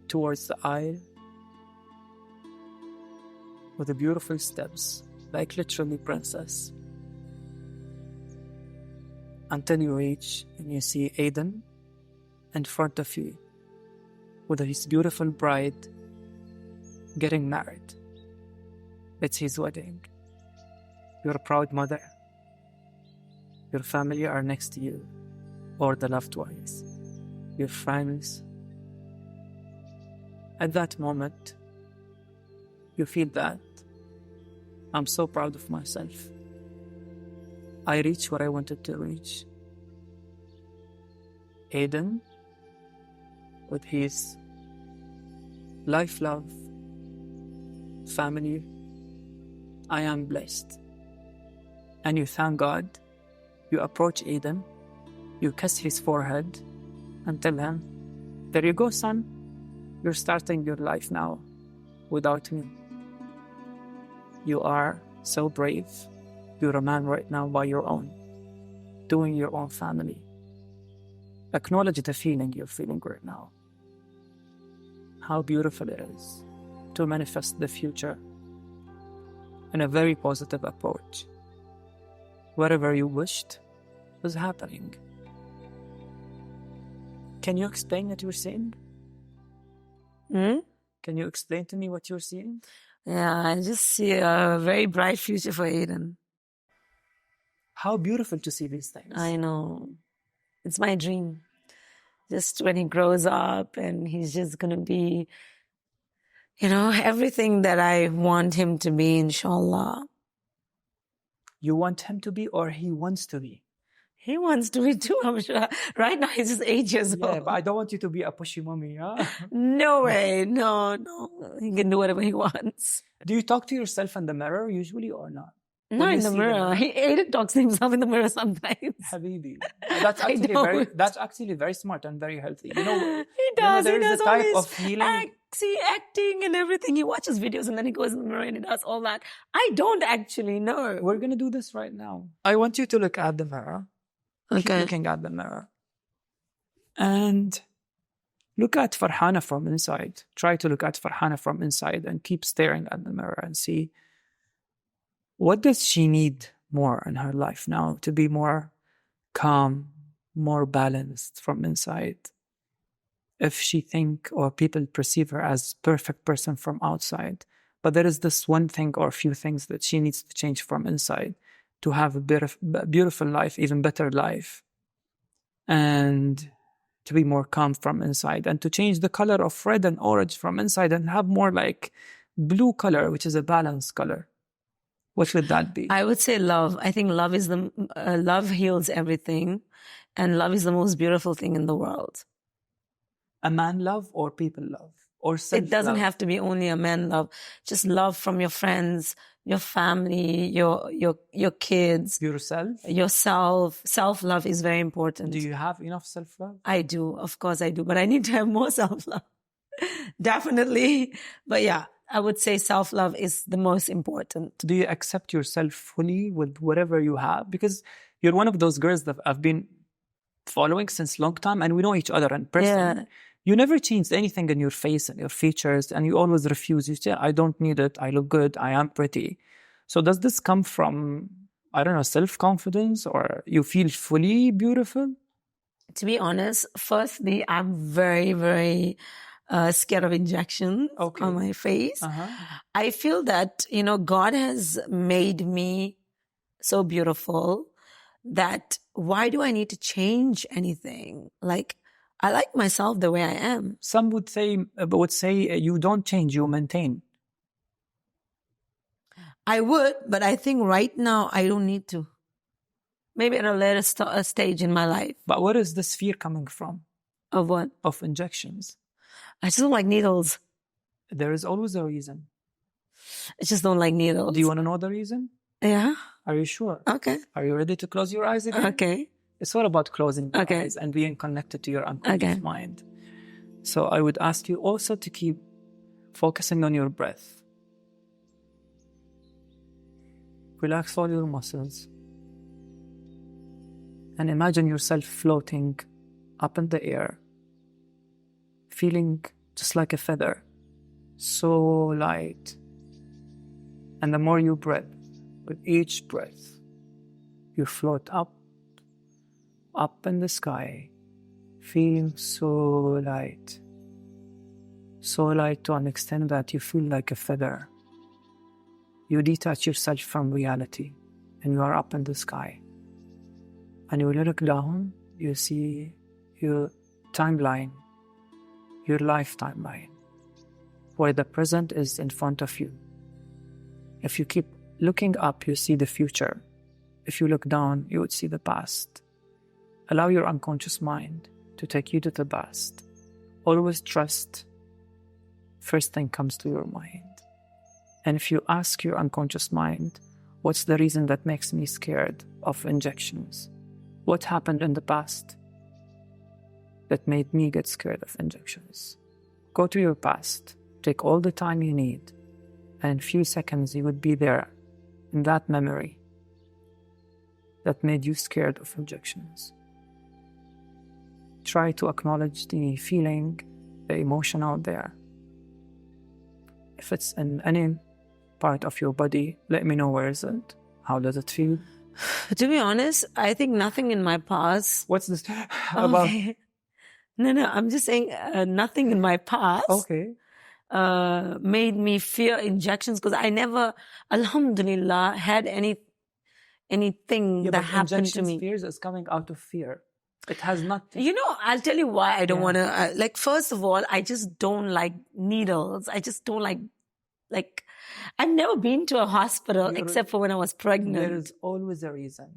towards the aisle with the beautiful steps, like literally princess. Until you reach and you see Aiden in front of you with his beautiful bride getting married. It's his wedding. You're a proud mother. Your family are next to you, or the loved ones, your friends. At that moment, you feel that I'm so proud of myself. I reached what I wanted to reach. Aiden, with his life, love, family, I am blessed. And you thank God. You approach Aiden, you kiss his forehead and tell him, there you go, son. You're starting your life now without me. You are so brave. You're a man right now by your own, doing your own family. Acknowledge the feeling you're feeling right now. How beautiful it is to manifest the future in a very positive approach. Whatever you wished is happening. Can you explain what you're seeing? Can you explain to me what you're seeing? Yeah, I just see a very bright future for Aiden. How beautiful to see these things. I know. It's my dream. Just when he grows up and he's just going to be, everything that I want him to be, inshallah. You want him to be or he wants to be? He wants to be too, I'm sure. Right now, he's just 8 years old. Yeah, but I don't want you to be a pushy mommy, yeah? No way. No. He can do whatever he wants. Do you talk to yourself in the mirror usually or not? Not in the mirror. He talks to himself in the mirror sometimes. Habibi. That's actually very smart and very healthy. You know, he does. There is a all type this of healing. Acting and everything. He watches videos and then he goes in the mirror and he does all that. I don't actually know. We're going to do this right now. I want you to look at the mirror. Okay. Keep looking at the mirror. And look at Farhana from inside. Try to look at Farhana from inside and keep staring at the mirror and see, what does she need more in her life now to be more calm, more balanced from inside? If she think or people perceive her as perfect person from outside, but there is this one thing or few things that she needs to change from inside to have a beautiful life, even better life, and to be more calm from inside, and to change the color of red and orange from inside and have more like blue color, which is a balanced color. What would that be? I would say love. I think love is love heals everything, and love is the most beautiful thing in the world. A man love or people love or self-love? It doesn't have to be only a man love. Just love from your friends, your family, your kids, yourself. Self-love is very important. Do you have enough self-love? I do, of course I do, but I need to have more self-love. Definitely. But yeah, I would say self-love is the most important. Do you accept yourself fully with whatever you have? Because you're one of those girls that I've been following since long time, and we know each other in person. Yeah. You never changed anything in your face and your features, and you always refuse. You say, I don't need it. I look good. I am pretty. So does this come from, I don't know, self-confidence, or you feel fully beautiful? To be honest, firstly, I'm very, very scared of injections on my face. I feel that, God has made me so beautiful that why do I need to change anything? Like, I like myself the way I am. Some would say you don't change, you maintain. I would, but I think right now I don't need to. Maybe at a later stage in my life. But where is this fear coming from? Of what? Of injections. I just don't like needles. There is always a reason. I just don't like needles. Do you want to know the reason? Yeah. Are you sure? Okay. Are you ready to close your eyes again? Okay. It's all about closing your eyes and being connected to your unconscious mind. So I would ask you also to keep focusing on your breath. Relax all your muscles. And imagine yourself floating up in the air, feeling just like a feather, so light. And the more you breathe, with each breath, you float up in the sky, feeling so light to an extent that you feel like a feather. You detach yourself from reality, and you are up in the sky. And when you look down, you see your timeline, your life timeline, where the present is in front of you. If you keep looking up, you see the future. If you look down, you would see the past. Allow your unconscious mind to take you to the past. Always trust first thing comes to your mind. And if you ask your unconscious mind, what's the reason that makes me scared of injections? What happened in the past that made me get scared of injections? Go to your past, take all the time you need, and in a few seconds you would be there in that memory that made you scared of injections. Try to acknowledge the feeling, the emotion out there. If it's in any part of your body, let me know where is it. How does it feel? To be honest, I think nothing in my past. What's this about? Okay. No, I'm just saying nothing in my past made me fear injections, because I never, alhamdulillah, had anything that happened to me. Fears is coming out of fear. It has nothing. I'll tell you why I don't want to, first of all, I just don't like needles. I just don't like, I've never been to a hospital except for when I was pregnant. There is always a reason.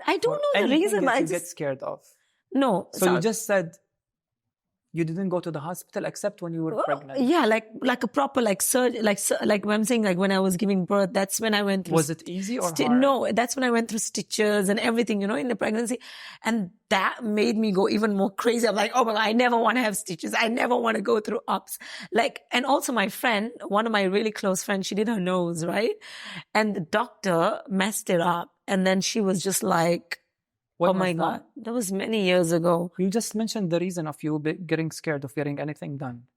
I don't know the Anything reason. that I you get just scared of. no. So you just said you didn't go to the hospital except when you were pregnant. Yeah, like a proper surgery, like when I'm saying, like when I was giving birth, that's when I went through. Was it easy or hard? No, that's when I went through stitches and everything, in the pregnancy, and that made me go even more crazy. I'm like, oh my God, I never want to have stitches. I never want to go through ups. And also my friend, one of my really close friends, she did her nose, right, and the doctor messed it up, and then she was just like, What oh my was God, that was many years ago. You just mentioned the reason of you getting scared of getting anything done.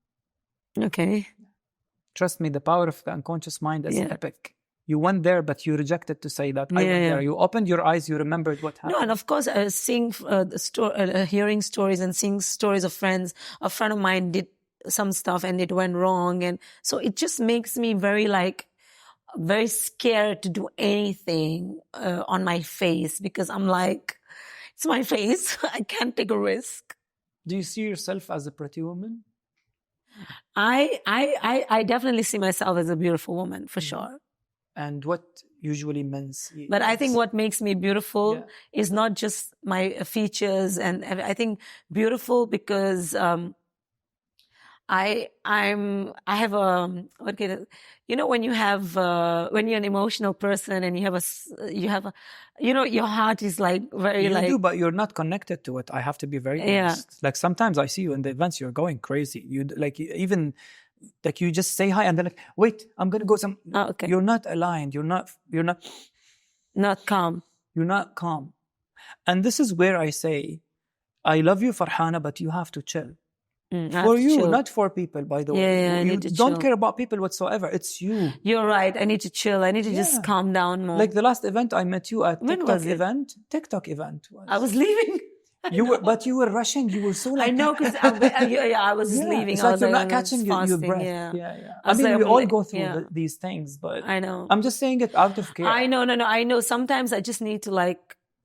Okay. Trust me, the power of the unconscious mind is epic. You went there, but you rejected to say that. I went there. You opened your eyes. You remembered what happened. No, and of course, hearing stories and seeing stories of friends. A friend of mine did some stuff and it went wrong, and so it just makes me very scared to do anything on my face, because I'm like, it's my face. I can't take a risk. Do you see yourself as a pretty woman? I definitely see myself as a beautiful woman, for sure. And what usually men see? But I think what makes me beautiful is not just my features, and I think beautiful because I have a when you're an emotional person and you have your heart is like very you do, but you're not connected to it. I have to be very honest. Like sometimes I see you in the events, you're going crazy. You even you just say hi and then wait, I'm gonna go some. Oh, okay. You're not aligned. You're not calm. You're not calm, and this is where I say, I love you, Farhana, but you have to chill. For you, not for people, by the way. I need to don't chill. care about people whatsoever. It's you. You're right. I need to chill. I need to just calm down more. Like the last event I met you at, When was it? TikTok event. I was leaving. You were rushing. You were so like. I know, because I was just leaving. It's I like was you're like, not catching your breath. Yeah. I mean, we all go through these things, but I know. I'm just saying it out of care. I know. No. I know. Sometimes I just need to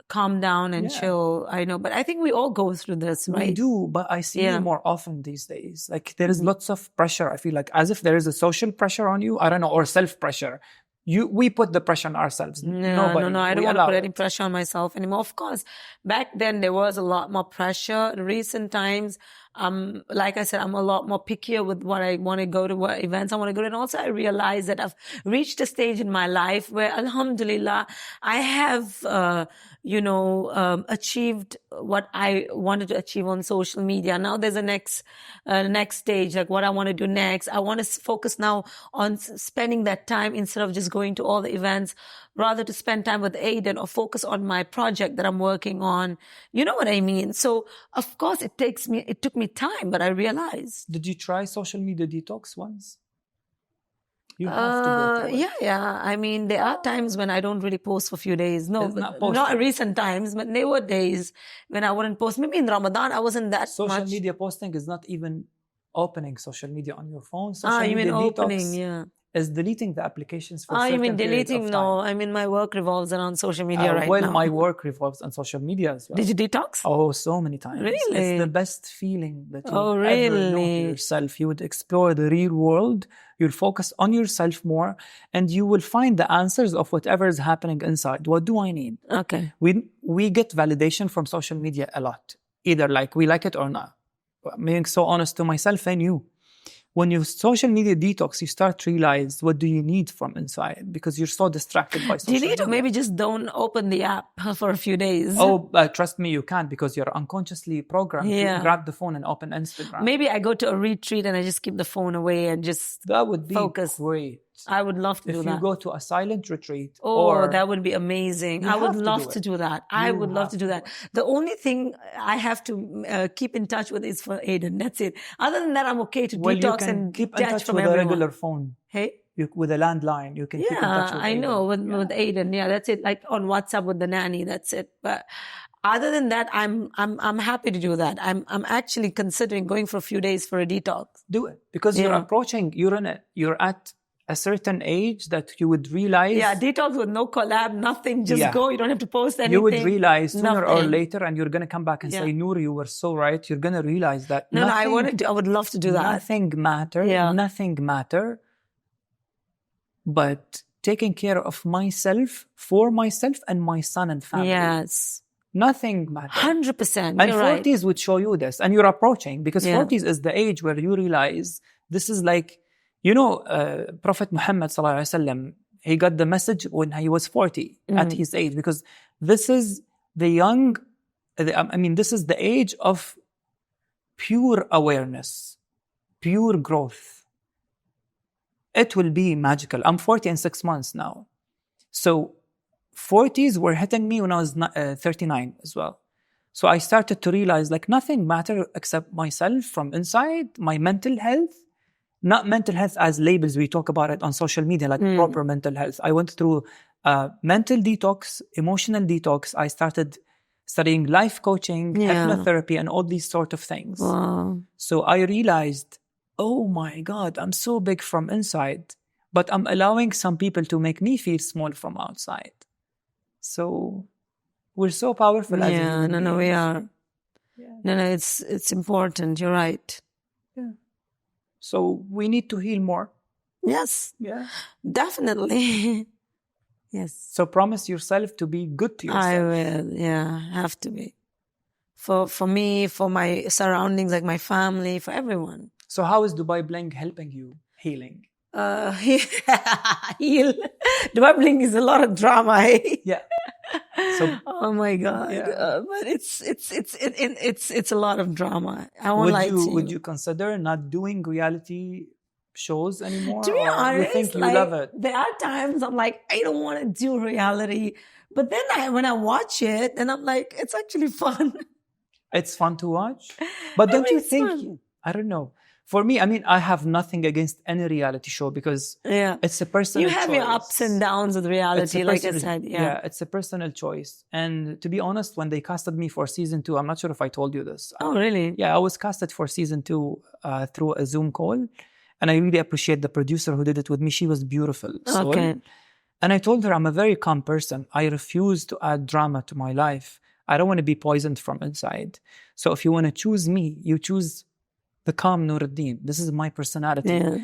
calm down and chill. I know, but I think we all go through this, right? We do, but I see you more often these days. Like there is lots of pressure. I feel like as if there is a social pressure on you. I don't know, or self pressure. We put the pressure on ourselves. No. I don't want to put any pressure on myself anymore. Of course, back then there was a lot more pressure. In recent times, like I said, I'm a lot more pickier with what I want to go to, what events I want to go to. And also I realize that I've reached a stage in my life where, alhamdulillah, I have, achieved what I wanted to achieve on social media. Now there's a next stage, like what I want to do next. I want to focus now on spending that time instead of just going to all the events, rather to spend time with Aiden or focus on my project that I'm working on. You know what I mean? So of course it took me time, but I realized. Did you try social media detox once? You have to go through it. Yeah. I mean, there are times when I don't really post for a few days. No, not recent times, but there were days when I wouldn't post. Maybe in Ramadan, I wasn't that Social much. media posting is not even opening social media on your phone. You mean opening, is deleting the applications for certain you mean deleting? of No, time. I mean my work revolves around social media right now. My work revolves on social media as well. Did you detox? Oh, so many times. Really? It's the best feeling that you ever really? know to yourself. You would explore the real world. You'll focus on yourself more, and you will find the answers of whatever is happening inside. What do I need? Okay. We get validation from social media a lot. Either we like it or not. I'm being so honest to myself and you. When you social media detox, you start to realize what do you need from inside, because you're so distracted by social media. Delete, or maybe just don't open the app for a few days. Oh, trust me, you can't, because you're unconsciously programmed to grab the phone and open Instagram. Maybe I go to a retreat and I just keep the phone away and just that would be focus. Great. I would love to do that. If you go to a silent retreat. That would be amazing. I would love to do that. I would love to do that. The only thing I have to keep in touch with is for Aiden. That's it. Other than that, I'm okay to detox and keep detach in touch from with everyone. a regular phone. Hey? With a landline, you can keep in touch with Aiden. I know, with Aiden. Yeah, that's it. Like on WhatsApp with the nanny, that's it. But other than that, I'm happy to do that. I'm actually considering going for a few days for a detox. Do it, because you're at a certain age that you would realize. Yeah, detox with no collab, nothing. Just go. You don't have to post anything. You would realize sooner or later, and you're going to come back and say, Nour, you were so right. You're going to realize that. I would love to do that. Nothing matter. Nothing matter but taking care of myself, for myself and my son and family. Yes. Nothing matters. 100%. And You're 40s right. would show you this. And you're approaching, because Yeah. 40s is the age where you realize this is like, Prophet Muhammad sallallahu alaihi wasallam, he got the message when he was 40 at his age, because this is the this is the age of pure awareness, pure growth. It will be magical. I'm 40 in 6 months now. So 40s were hitting me when I was 39 as well. So I started to realize like nothing matters except myself from inside, my mental health. Not mental health as labels we talk about it on social media, like proper mental health. I went through mental detox, emotional detox. I started studying life coaching, hypnotherapy, and all these sort of things. Wow. So I realized, oh my God, I'm so big from inside, but I'm allowing some people to make me feel small from outside. So we're so powerful as human we beings. are. Yeah. No, it's important. You're right. Yeah. So we need to heal more. Yes, Yeah. definitely. Yes. So promise yourself to be good to yourself. I will. Yeah, have to be. For me, for my surroundings, like my family, for everyone. So how is Dubai Bling helping you healing? Heal. Dubai Bling is a lot of drama. Eh? Yeah. So oh my God. Yeah. But it's a lot of drama. I won't lie to you. Would you consider not doing reality shows anymore? To be honest, you think you like, love it? There are times I'm like, I don't want to do reality. But then when I watch it, then I'm like, it's actually fun. It's fun to watch. But don't you think, fun. I don't know. For me, I mean, I have nothing against any reality show because it's a personal choice. You have your ups and downs with reality, like I said. Yeah, it's a personal choice. And to be honest, when they casted me for season 2, I'm not sure if I told you this. Oh, really? Yeah, I was casted for season 2 through a Zoom call. And I really appreciate the producer who did it with me. She was beautiful. Okay. And I told her I'm a very calm person. I refuse to add drama to my life. I don't want to be poisoned from inside. So if you want to choose me, you choose the calm Noureldin. This is my personality. Yeah.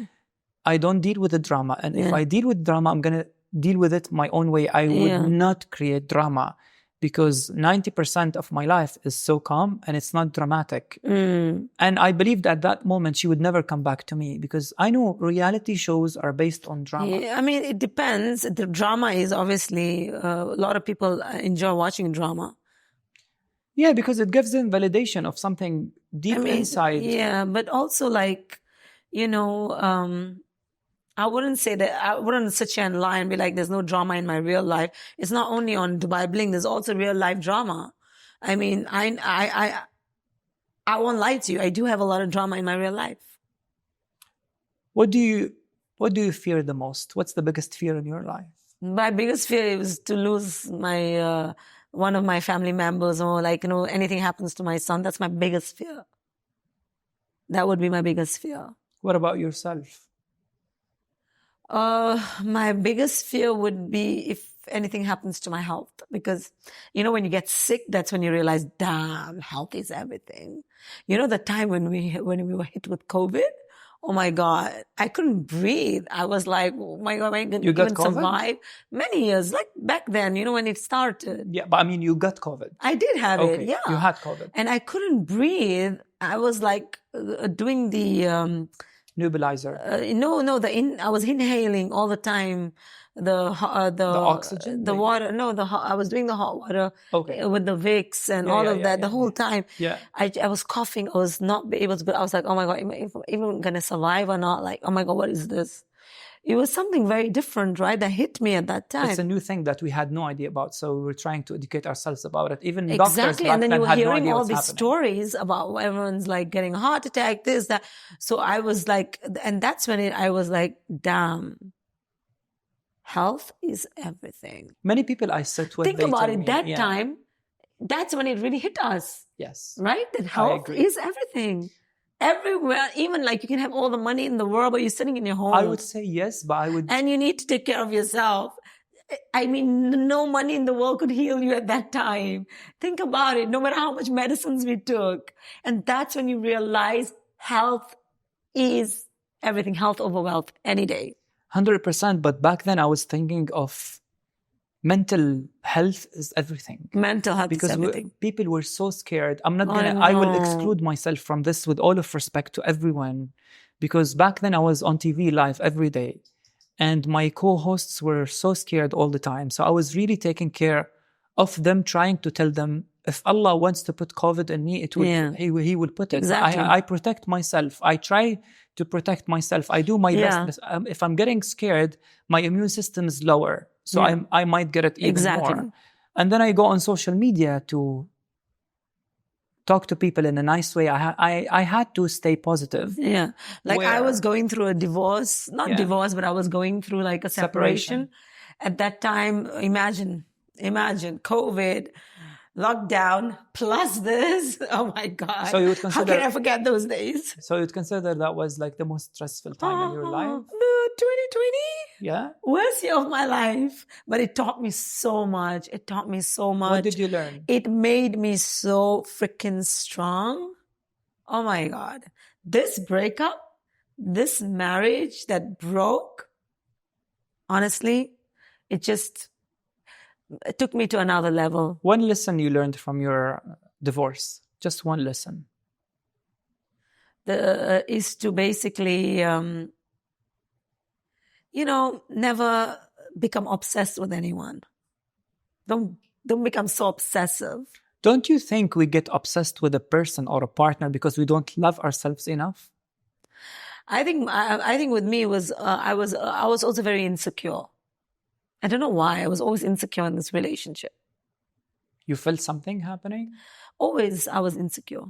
I don't deal with the drama. And if I deal with drama, I'm going to deal with it my own way. I would not create drama because 90% of my life is so calm and it's not dramatic. And I believed at that moment she would never come back to me because I know reality shows are based on drama. Yeah, I mean, it depends. The drama is obviously, a lot of people enjoy watching drama. Yeah, because it gives them validation of something deep inside. Yeah, but also like, I wouldn't say that, I wouldn't sit here and lie and be like, there's no drama in my real life. It's not only on Dubai Bling, there's also real life drama. I mean, I won't lie to you. I do have a lot of drama in my real life. What do you fear the most? What's the biggest fear in your life? My biggest fear was to lose my, one of my family members or anything happens to my son. That's my biggest fear. That would be my biggest fear. What about yourself? My biggest fear would be if anything happens to my health, because, when you get sick, that's when you realize, damn, health is everything. The time when we were hit with COVID, oh my God, I couldn't breathe. I was like, oh my God, am I going to even survive? Many years, like back then, when it started. Yeah, but I mean, you got COVID. I did have it, yeah. You had COVID. And I couldn't breathe. I was like doing the... nebulizer. I was inhaling all the time. The oxygen, the water. I was doing the hot water with the Vicks and all of that the whole time. Yeah, I was coughing. I was not able to. I was like, oh my God, am I even gonna survive or not? Like, oh my God, what is this? It was something very different, right? That hit me at that time. It's a new thing that we had no idea about, so we were trying to educate ourselves about it. Even exactly. doctors back and then then you were had hearing no idea all these happening. stories about everyone's like getting a heart attack, this, that. So I was like, and that's when I was like, damn. Health is everything. Many people I sit with. Think about it. That time, that's when it really hit us. Yes. Right? That health is everything. Everywhere, even like you can have all the money in the world, but you're sitting in your home. I would say yes, but I would. And you need to take care of yourself. I mean, no money in the world could heal you at that time. Think about it. No matter how much medicines we took. And that's when you realize health is everything. Health over wealth any day. 100%. But back then I was thinking of mental health is everything. Mental health Because is everything. people were so scared. I'm not I gonna. I will know. exclude myself from this with all of respect to everyone, because back then I was on TV live every day, and my co-hosts were so scared all the time. So I was really taking care of them, trying to tell them, if Allah wants to put COVID in me, it will. Yeah. He will put it. Exactly. I protect myself. I try to protect myself. I do my best. If I'm getting scared, my immune system is lower. So I might get it even more. And then I go on social media to talk to people in a nice way. I had to stay positive. Yeah. Like I was going through a divorce, not divorce, but I was going through like a separation. At that time, imagine COVID, lockdown, plus this. Oh my God. So you would consider, how can I forget those days? So you'd consider that was like the most stressful time in your life? 2020? Yeah. Worst year of my life. But it taught me so much. What did you learn? It made me so freaking strong. Oh my God. This breakup, this marriage that broke, honestly, it took me to another level. One lesson you learned from your divorce, just one lesson. Is to basically, never become obsessed with anyone. Don't become so obsessive. Don't you think we get obsessed with a person or a partner because we don't love ourselves enough? I think with me was I was also very insecure. I don't know why. I was always insecure in this relationship. You felt something happening? Always I was insecure.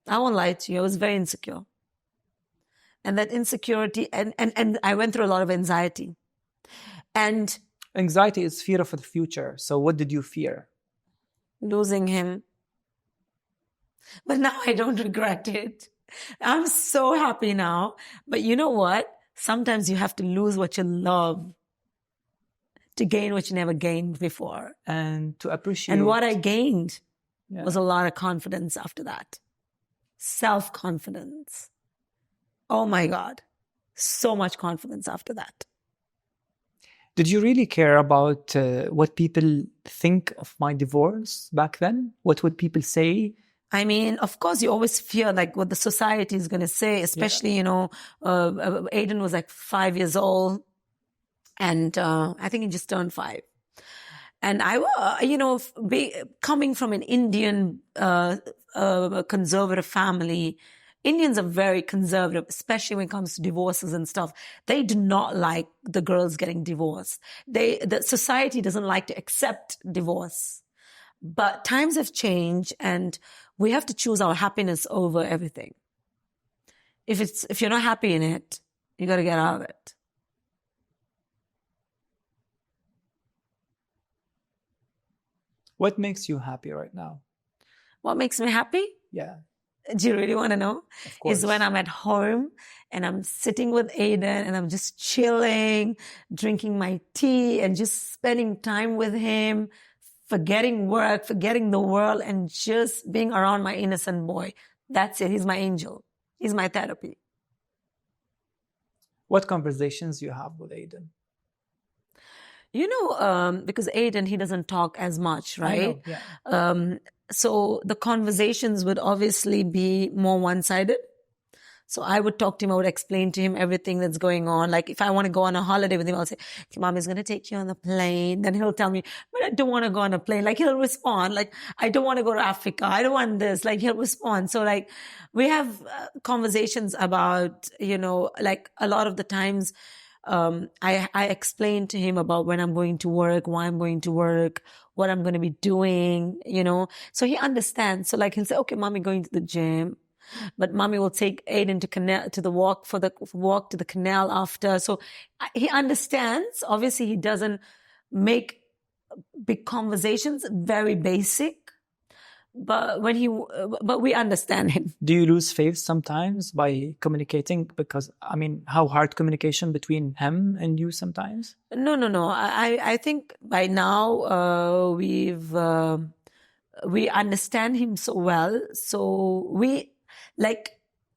I won't lie to you. I was very insecure. And that insecurity, and I went through a lot of anxiety. And anxiety is fear of the future. So what did you fear? Losing him. But now I don't regret it. I'm so happy now. But you know what? Sometimes you have to lose what you love to gain what you never gained before. And to appreciate. And what I gained was a lot of confidence after that. Self-confidence. Oh my God. So much confidence after that. Did you really care about what people think of my divorce back then? What would people say? I mean, of course, you always fear like what the society is going to say, especially, Aiden was like 5 years old. And I think he just turned 5. And coming from an Indian conservative family, Indians are very conservative, especially when it comes to divorces and stuff. They do not like the girls getting divorced. The society doesn't like to accept divorce. But times have changed, and we have to choose our happiness over everything. If you're not happy in it, you got to get out of it. What makes you happy right now? What makes me happy? Yeah. Do you really want to know? Of course. Is when I'm at home and I'm sitting with Aiden and I'm just chilling, drinking my tea and just spending time with him, forgetting work, forgetting the world, and just being around my innocent boy. That's it. He's my angel. He's my therapy. What conversations you have with Aiden? Because Aiden, he doesn't talk as much, right? I know, yeah. So the conversations would obviously be more one-sided. So I would talk to him. I would explain to him everything that's going on. Like if I want to go on a holiday with him, I'll say, okay, Mommy's going to take you on the plane. Then he'll tell me, but I don't want to go on a plane. Like he'll respond. Like, I don't want to go to Africa. I don't want this. Like he'll respond. So like we have conversations about, like a lot of the times, I explain to him about when I'm going to work, why I'm going to work, what I'm going to be doing, So he understands. So like he'll say, okay, Mommy going to the gym, but Mommy will take Aiden to walk to the canal after. So he understands. Obviously, he doesn't make big conversations, very basic. But we understand him. Do you lose faith sometimes by communicating? Because, how hard communication between him and you sometimes? No. I think by now, we understand him so well. So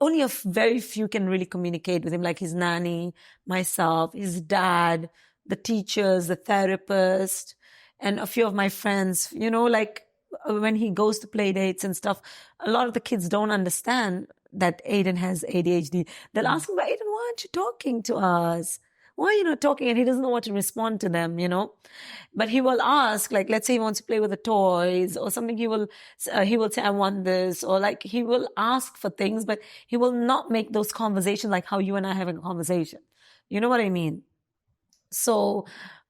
only very few can really communicate with him, like his nanny, myself, his dad, the teachers, the therapist, and a few of my friends. You know, like when he goes to play dates and stuff, a lot of the kids don't understand that Aiden has ADHD. They'll ask him, Aiden, why aren't you talking to us? Why are you not talking? And he doesn't know what to respond to them, you know. But he will ask, like, let's say he wants to play with the toys or something. He will say, I want this, or like he will ask for things, but he will not make those conversations like how you and I are having a conversation. You know what I mean? So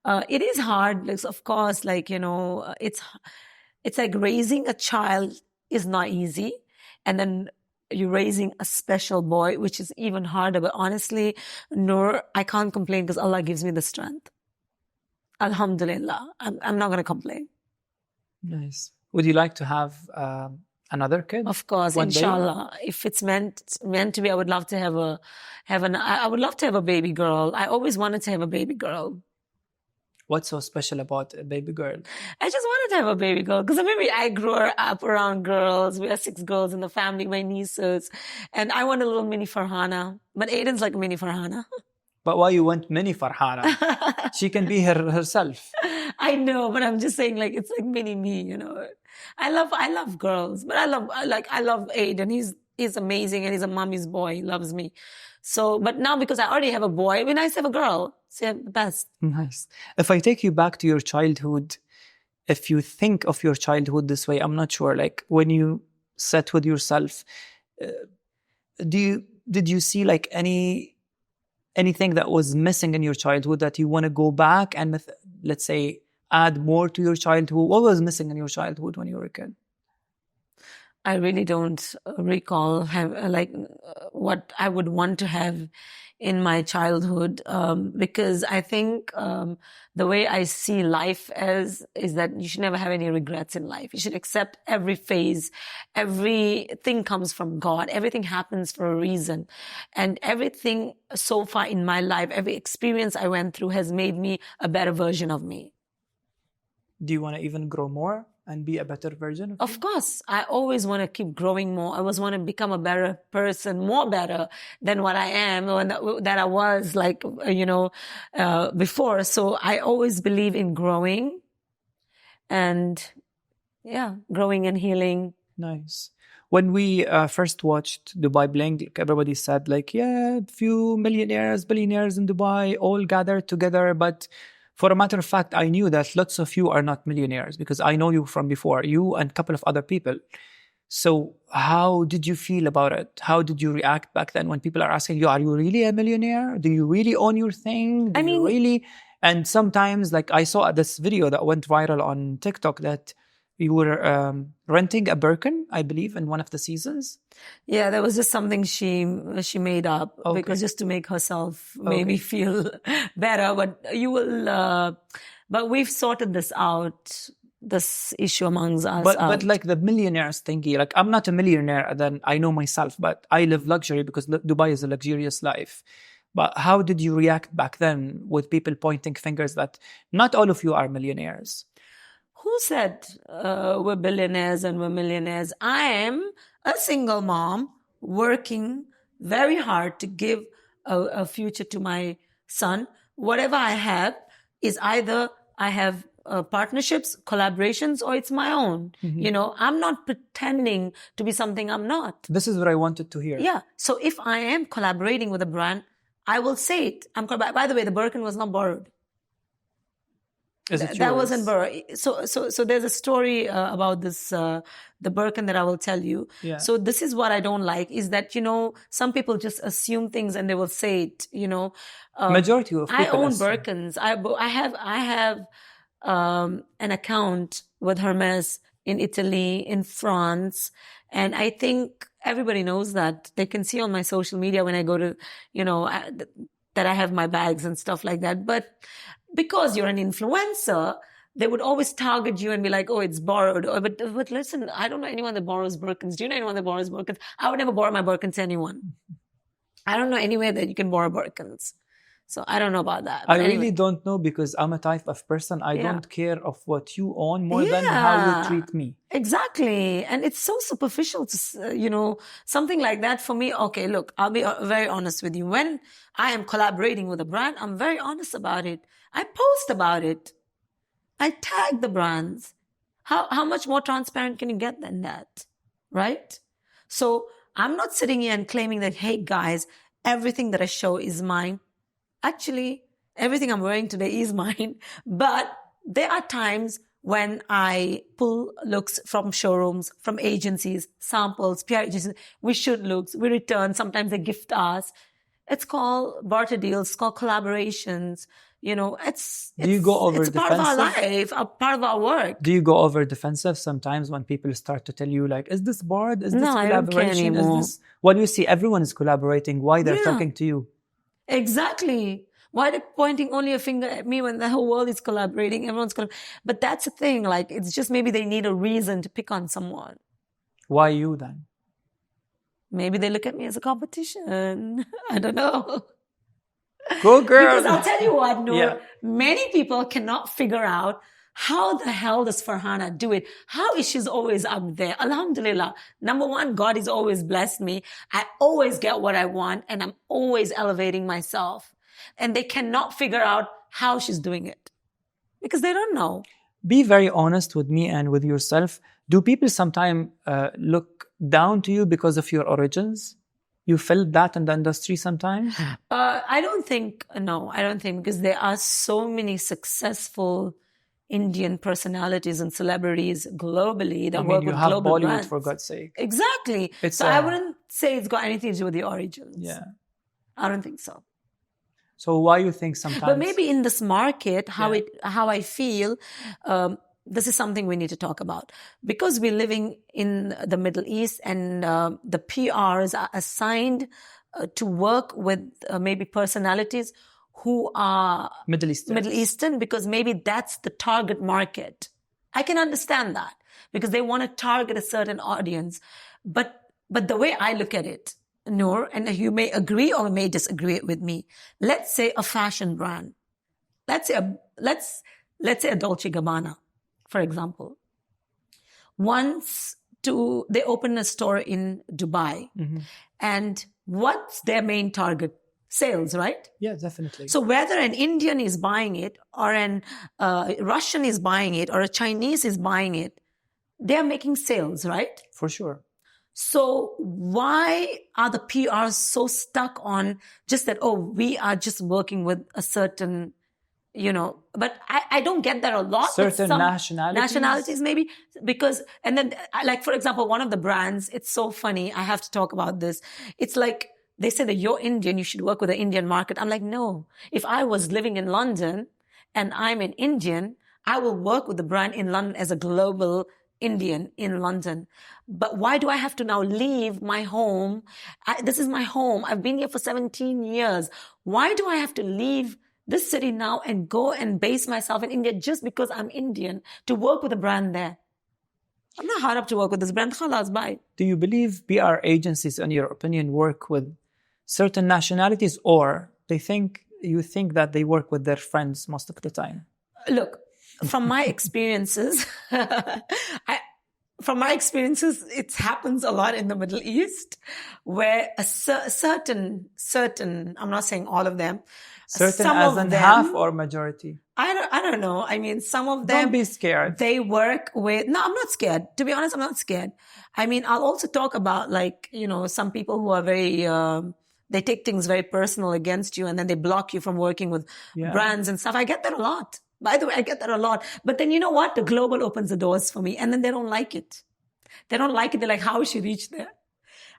it is hard, like, of course, like, you know, it's like raising a child is not easy. And then you're raising a special boy, which is even harder. But honestly, Nour, I can't complain because Allah gives me the strength. Alhamdulillah. I'm not going to complain. Nice. Would you like to have another kid? Of course, inshallah. If it's meant to be, I would love to I would love to have a baby girl. I always wanted to have a baby girl. What's so special about a baby girl? I just wanted to have a baby girl because maybe I grew up around girls. We are 6 girls in the family, my nieces. And I want a little mini Farhana. But Aiden's like a mini Farhana. But why you want mini Farhana? She can be herself. I know, but I'm just saying, like, it's like mini me, you know. I love girls, but I love Aiden. He's amazing and he's a mommy's boy. He loves me. So, but now because I already have a boy, it'd be nice to have a girl. It's the best. Nice. If I take you back to your childhood, if you think of your childhood this way, I'm not sure, like when you sat with yourself, did you see like anything that was missing in your childhood that you want to go back and let's say add more to your childhood? What was missing in your childhood when you were a kid? I really don't recall what I would want to have in my childhood, because I think the way I see life is that you should never have any regrets in life. You should accept every phase. Everything comes from God. Everything happens for a reason. And everything so far in my life, every experience I went through has made me a better version of me. Do you want to even grow more and be a better version of you? Of course. I always want to keep growing more. I always want to become a better person, more better than what I am, or that I was, like, you know, before. So I always believe in growing and, yeah, growing and healing. Nice. When we first watched Dubai Bling, everybody said, like, yeah, few millionaires, billionaires in Dubai all gathered together, but for a matter of fact, I knew that lots of you are not millionaires because I know you from before, you and a couple of other people. So how did you feel about it? How did you react back then when people are asking you, are you really a millionaire? Do you really own your thing? Do you really? And sometimes, like I saw this video that went viral on TikTok that you were renting a Birkin, I believe, in one of the seasons. Yeah, that was just something she made up because just to make herself maybe feel better. But you will. But we've sorted this out. This issue amongst us. But like the millionaires thingy, like I'm not a millionaire. Then I know myself, but I live luxury because Dubai is a luxurious life. But how did you react back then with people pointing fingers that not all of you are millionaires? Who said we're billionaires and we're millionaires? I am a single mom working very hard to give a future to my son. Whatever I have is either I have partnerships, collaborations, or it's my own. Mm-hmm. You know, I'm not pretending to be something I'm not. This is what I wanted to hear. Yeah. So if I am collaborating with a brand, I will say it. By the way, the Birkin was not borrowed. That wasn't borrowed. So there's a story about this, the Birkin that I will tell you. Yeah. So this is what I don't like is that, you know, some people just assume things and they will say it, you know. Majority of people I own Birkins. I have an account with Hermes in Italy, in France. And I think everybody knows that. They can see on my social media when I go to, you know, that I have my bags and stuff like that. But because you're an influencer, they would always target you and be like, oh, it's borrowed. But listen, I don't know anyone that borrows Birkins. Do you know anyone that borrows Birkins? I would never borrow my Birkins to anyone. I don't know anywhere that you can borrow Birkins. So I don't know about that. I But really anyway. don't know because I'm a type of person. I Yeah. don't care of what you own more than how you treat me. Exactly. And it's so superficial to, something like that for me. Okay, look, I'll be very honest with you. When I am collaborating with a brand, I'm very honest about it. I post about it. I tag the brands. How much more transparent can you get than that? Right? So I'm not sitting here and claiming that, hey guys, everything that I show is mine. Actually, everything I'm wearing today is mine. But there are times when I pull looks from showrooms, from agencies, samples, PR agencies. We shoot looks, we return. Sometimes they gift us. It's called barter deals. It's called collaborations. Do you go over it's part of our defensive? life, a part of our work. Do you go over defensive sometimes when people start to tell you like, is this bored? Is this No, I don't care collaboration? anymore. Is this? Well, you see, everyone is collaborating. Why they're Yeah. talking to you? Exactly. Why are they pointing only a finger at me when the whole world is collaborating? Everyone's But that's the thing. Like, it's just maybe they need a reason to pick on someone. Why you then? Maybe they look at me as a competition. I don't know. Go girl. Because I'll tell you what, Nour, Yeah. many people cannot figure out how the hell does Farhana do it? How is she always up there? Alhamdulillah. Number one, God has always blessed me. I always get what I want and I'm always elevating myself. And they cannot figure out how she's doing it because they don't know. Be very honest with me and with yourself. Do people sometimes look down to you because of your origins? You felt that in the industry sometimes? I don't think because there are so many successful Indian personalities and celebrities globally that work you with have global Bollywood brands. for God's sake. Exactly. It's I wouldn't say it's got anything to do with the origins. Yeah. I don't think so. So why you think sometimes? But maybe in this market, how I feel, this is something we need to talk about. Because we're living in the Middle East and the PRs are assigned to work with maybe personalities who are Middle Eastern, because maybe that's the target market. I can understand that because they want to target a certain audience. But the way I look at it, Nour, and you may agree or may disagree with me. Let's say a fashion brand. Let's say a Dolce & Gabbana, for example. They open a store in Dubai. Mm-hmm. And what's their main target? Sales, right? Yeah, definitely. So whether an Indian is buying it or an Russian is buying it or a Chinese is buying it, they're making sales, right? For sure. So why are the PRs so stuck on just that, we are just working with a certain, but I don't get that a lot. Certain nationalities maybe, because, and then like, for example, one of the brands, it's so funny. I have to talk about this. It's like, they say that you're Indian, you should work with the Indian market. I'm like, no, if I was living in London and I'm an Indian, I will work with the brand in London as a global Indian in London. But why do I have to now leave my home? This is my home. I've been here for 17 years. Why do I have to leave this city now and go and base myself in India just because I'm Indian to work with a brand there? I'm not hard up to work with this brand. Khalas, bye. Do you believe PR agencies, in your opinion, work with certain nationalities, or you think that they work with their friends most of the time? Look, from my experiences, it happens a lot in the Middle East where a certain, I'm not saying all of them. Certain some as of in them, half or majority? I don't know. I mean, some of them. Don't be scared. They work with, no, I'm not scared. To be honest, I'm not scared. I mean, I'll also talk about some people who are very, they take things very personal against you and then they block you from working with brands and stuff. I get that a lot. By the way, I get that a lot. But then you know what? The global opens the doors for me and then they don't like it. They don't like it. They're like, how she reached there?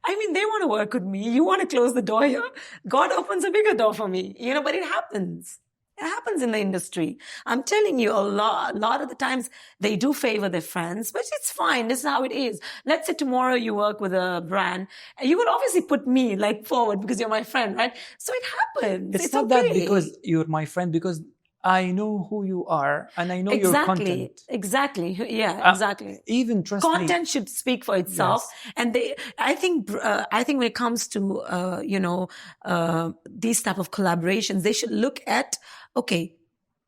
I mean, they want to work with me. You want to close the door here? God opens a bigger door for me. But it happens. It happens in the industry. I'm telling you, a lot of the times they do favor their friends, but it's fine. This is how it is. Let's say tomorrow you work with a brand and you would obviously put me forward because you're my friend, right? So it happens. It's not okay. that because you're my friend, because I know who you are and I know your content. Exactly. Yeah, exactly. Even trust me. Content should speak for itself. Yes. And I think when it comes to, these type of collaborations, they should look at, okay,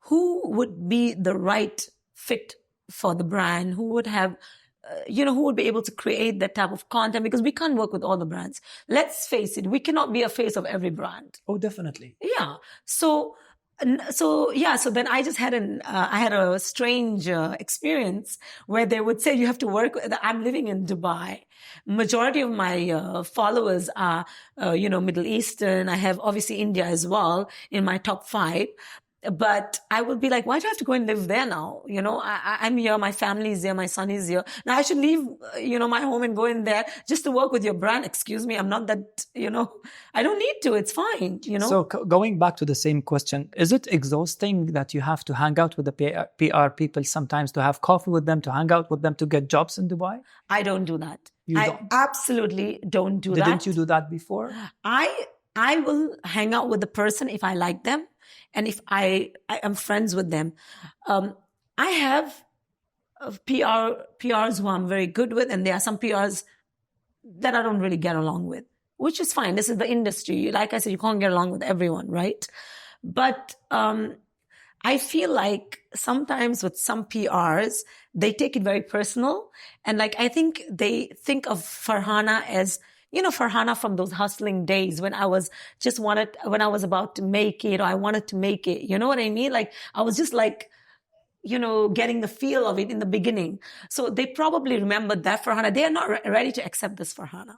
who would be the right fit for the brand? Who would have, who would be able to create that type of content? Because we can't work with all the brands. Let's face it. We cannot be a face of every brand. Oh, definitely. Yeah. So then I just had I had a strange experience where they would say you have to work. I'm living in Dubai. Majority of my followers are, Middle Eastern. I have obviously India as well in my top 5. But I would be like, why do I have to go and live there now? I'm here, my family is here, my son is here. Now I should leave, my home and go in there just to work with your brand. Excuse me, I'm not that, I don't need to. It's fine, So going back to the same question, is it exhausting that you have to hang out with the PR people sometimes, to have coffee with them, to hang out with them, to get jobs in Dubai? I don't do that. I absolutely don't do that. Didn't you do that before? I will hang out with the person if I like them. And if I am friends with them, I have PRs who I'm very good with, and there are some PRs that I don't really get along with, which is fine. This is the industry. Like I said, you can't get along with everyone, right? But I feel like sometimes with some PRs, they take it very personal. And I think they think of Farhana as, Farhana from those hustling days when I was about to make it, or I wanted to make it. You know what I mean? I was just getting the feel of it in the beginning. So they probably remember that Farhana. They are not ready to accept this Farhana.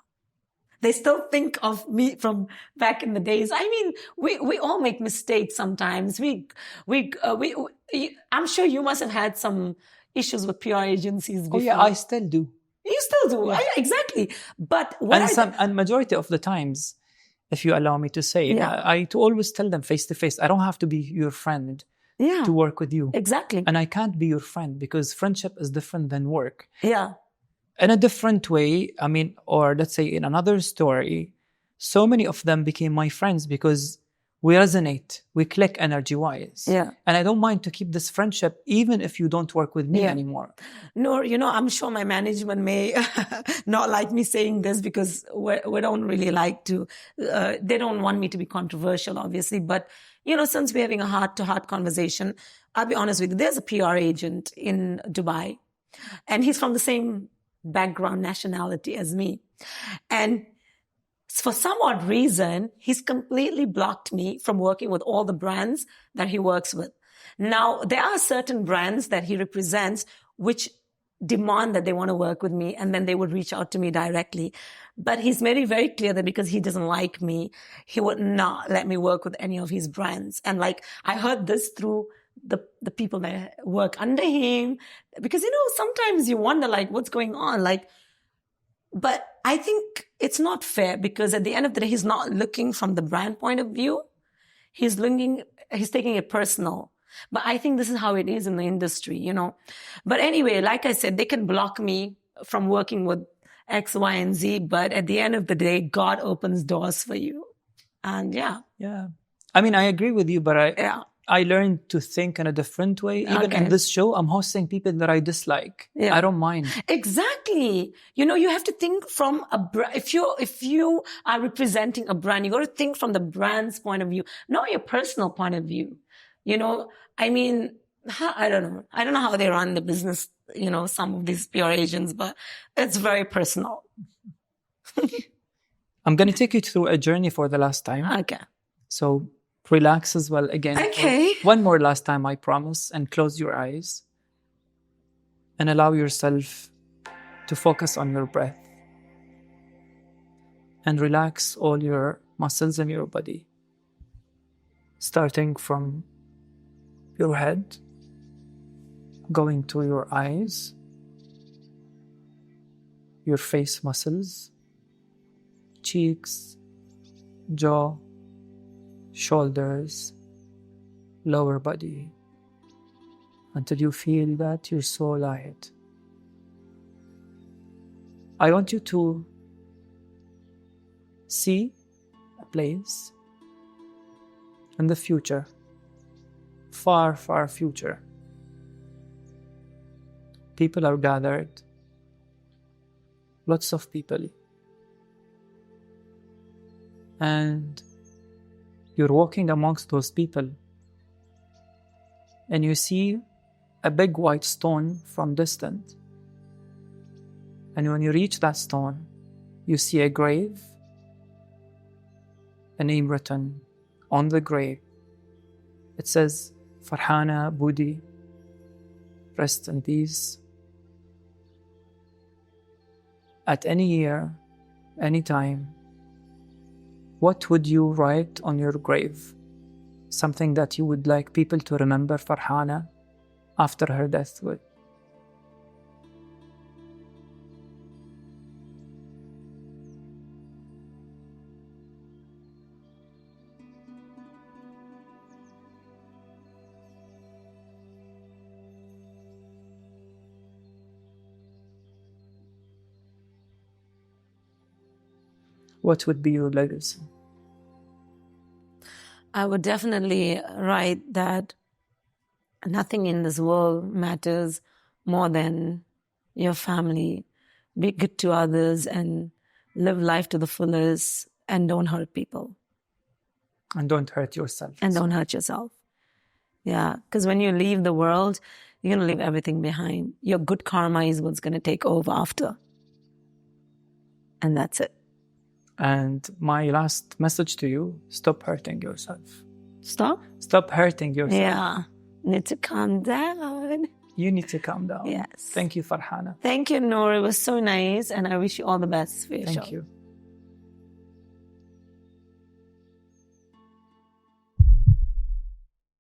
They still think of me from back in the days. I mean, we all make mistakes sometimes. I'm sure you must have had some issues with PR agencies before. Oh yeah, I still do. You still do. Yeah. Exactly. But and majority of the times, if you allow me to say, I to always tell them face to face, I don't have to be your friend to work with you. Exactly. And I can't be your friend because friendship is different than work. Yeah. In a different way, I mean, or let's say in another story, so many of them became my friends because we resonate, we click energy-wise. Yeah. And I don't mind to keep this friendship even if you don't work with me anymore. Nour, I'm sure my management may not like me saying this because we don't really like to, they don't want me to be controversial, obviously. But, since we're having a heart-to-heart conversation, I'll be honest with you, there's a PR agent in Dubai and he's from the same background, nationality as me. And for some odd reason, he's completely blocked me from working with all the brands that he works with. Now, there are certain brands that he represents which demand that they want to work with me, and then they would reach out to me directly. But he's made it very clear that because he doesn't like me, he would not let me work with any of his brands. And I heard this through the people that work under him, because, sometimes you wonder, what's going on? But I think it's not fair because at the end of the day, he's not looking from the brand point of view. He's taking it personal. But I think this is how it is in the industry, But anyway, like I said, they can block me from working with X, Y, and Z. But at the end of the day, God opens doors for you. And yeah. I mean, I agree with you, but I learned to think in a different way. Even in this show, I'm hosting people that I dislike. I don't mind. Exactly. You have to think from a brand. If you are representing a brand, you got to think from the brand's point of view, not your personal point of view. I mean, I don't know. I don't know how they run the business, some of these PR agents, but it's very personal. I'm going to take you through a journey for the last time. Okay. So relax as well again. Okay. One more last time, I promise. And close your eyes. And allow yourself to focus on your breath. And relax all your muscles in your body. Starting from your head, going to your eyes, your face muscles, cheeks, jaw, shoulders, lower body, until you feel that you're so light. I want you to see a place in the future far, far future, people are gathered, lots of people, and you're walking amongst those people, and you see a big white stone from distance. And when you reach that stone, you see a grave, a name written on the grave. It says, Farhana Bodi, rest in peace. At any year, any time, what would you write on your grave? Something that you would like people to remember Farhana after her death with. What would be your legacy? I would definitely write that nothing in this world matters more than your family. Be good to others and live life to the fullest and don't hurt people. And don't hurt yourself. And don't hurt yourself. Yeah, because when you leave the world, you're going to leave everything behind. Your good karma is what's going to take over after. And that's it. And my last message to you, stop hurting yourself. Stop? Stop hurting yourself. Yeah. Need to calm down. You need to calm down. Yes. Thank you, Farhana. Thank you, Nour. It was so nice. And I wish you all the best for your show. Thank you.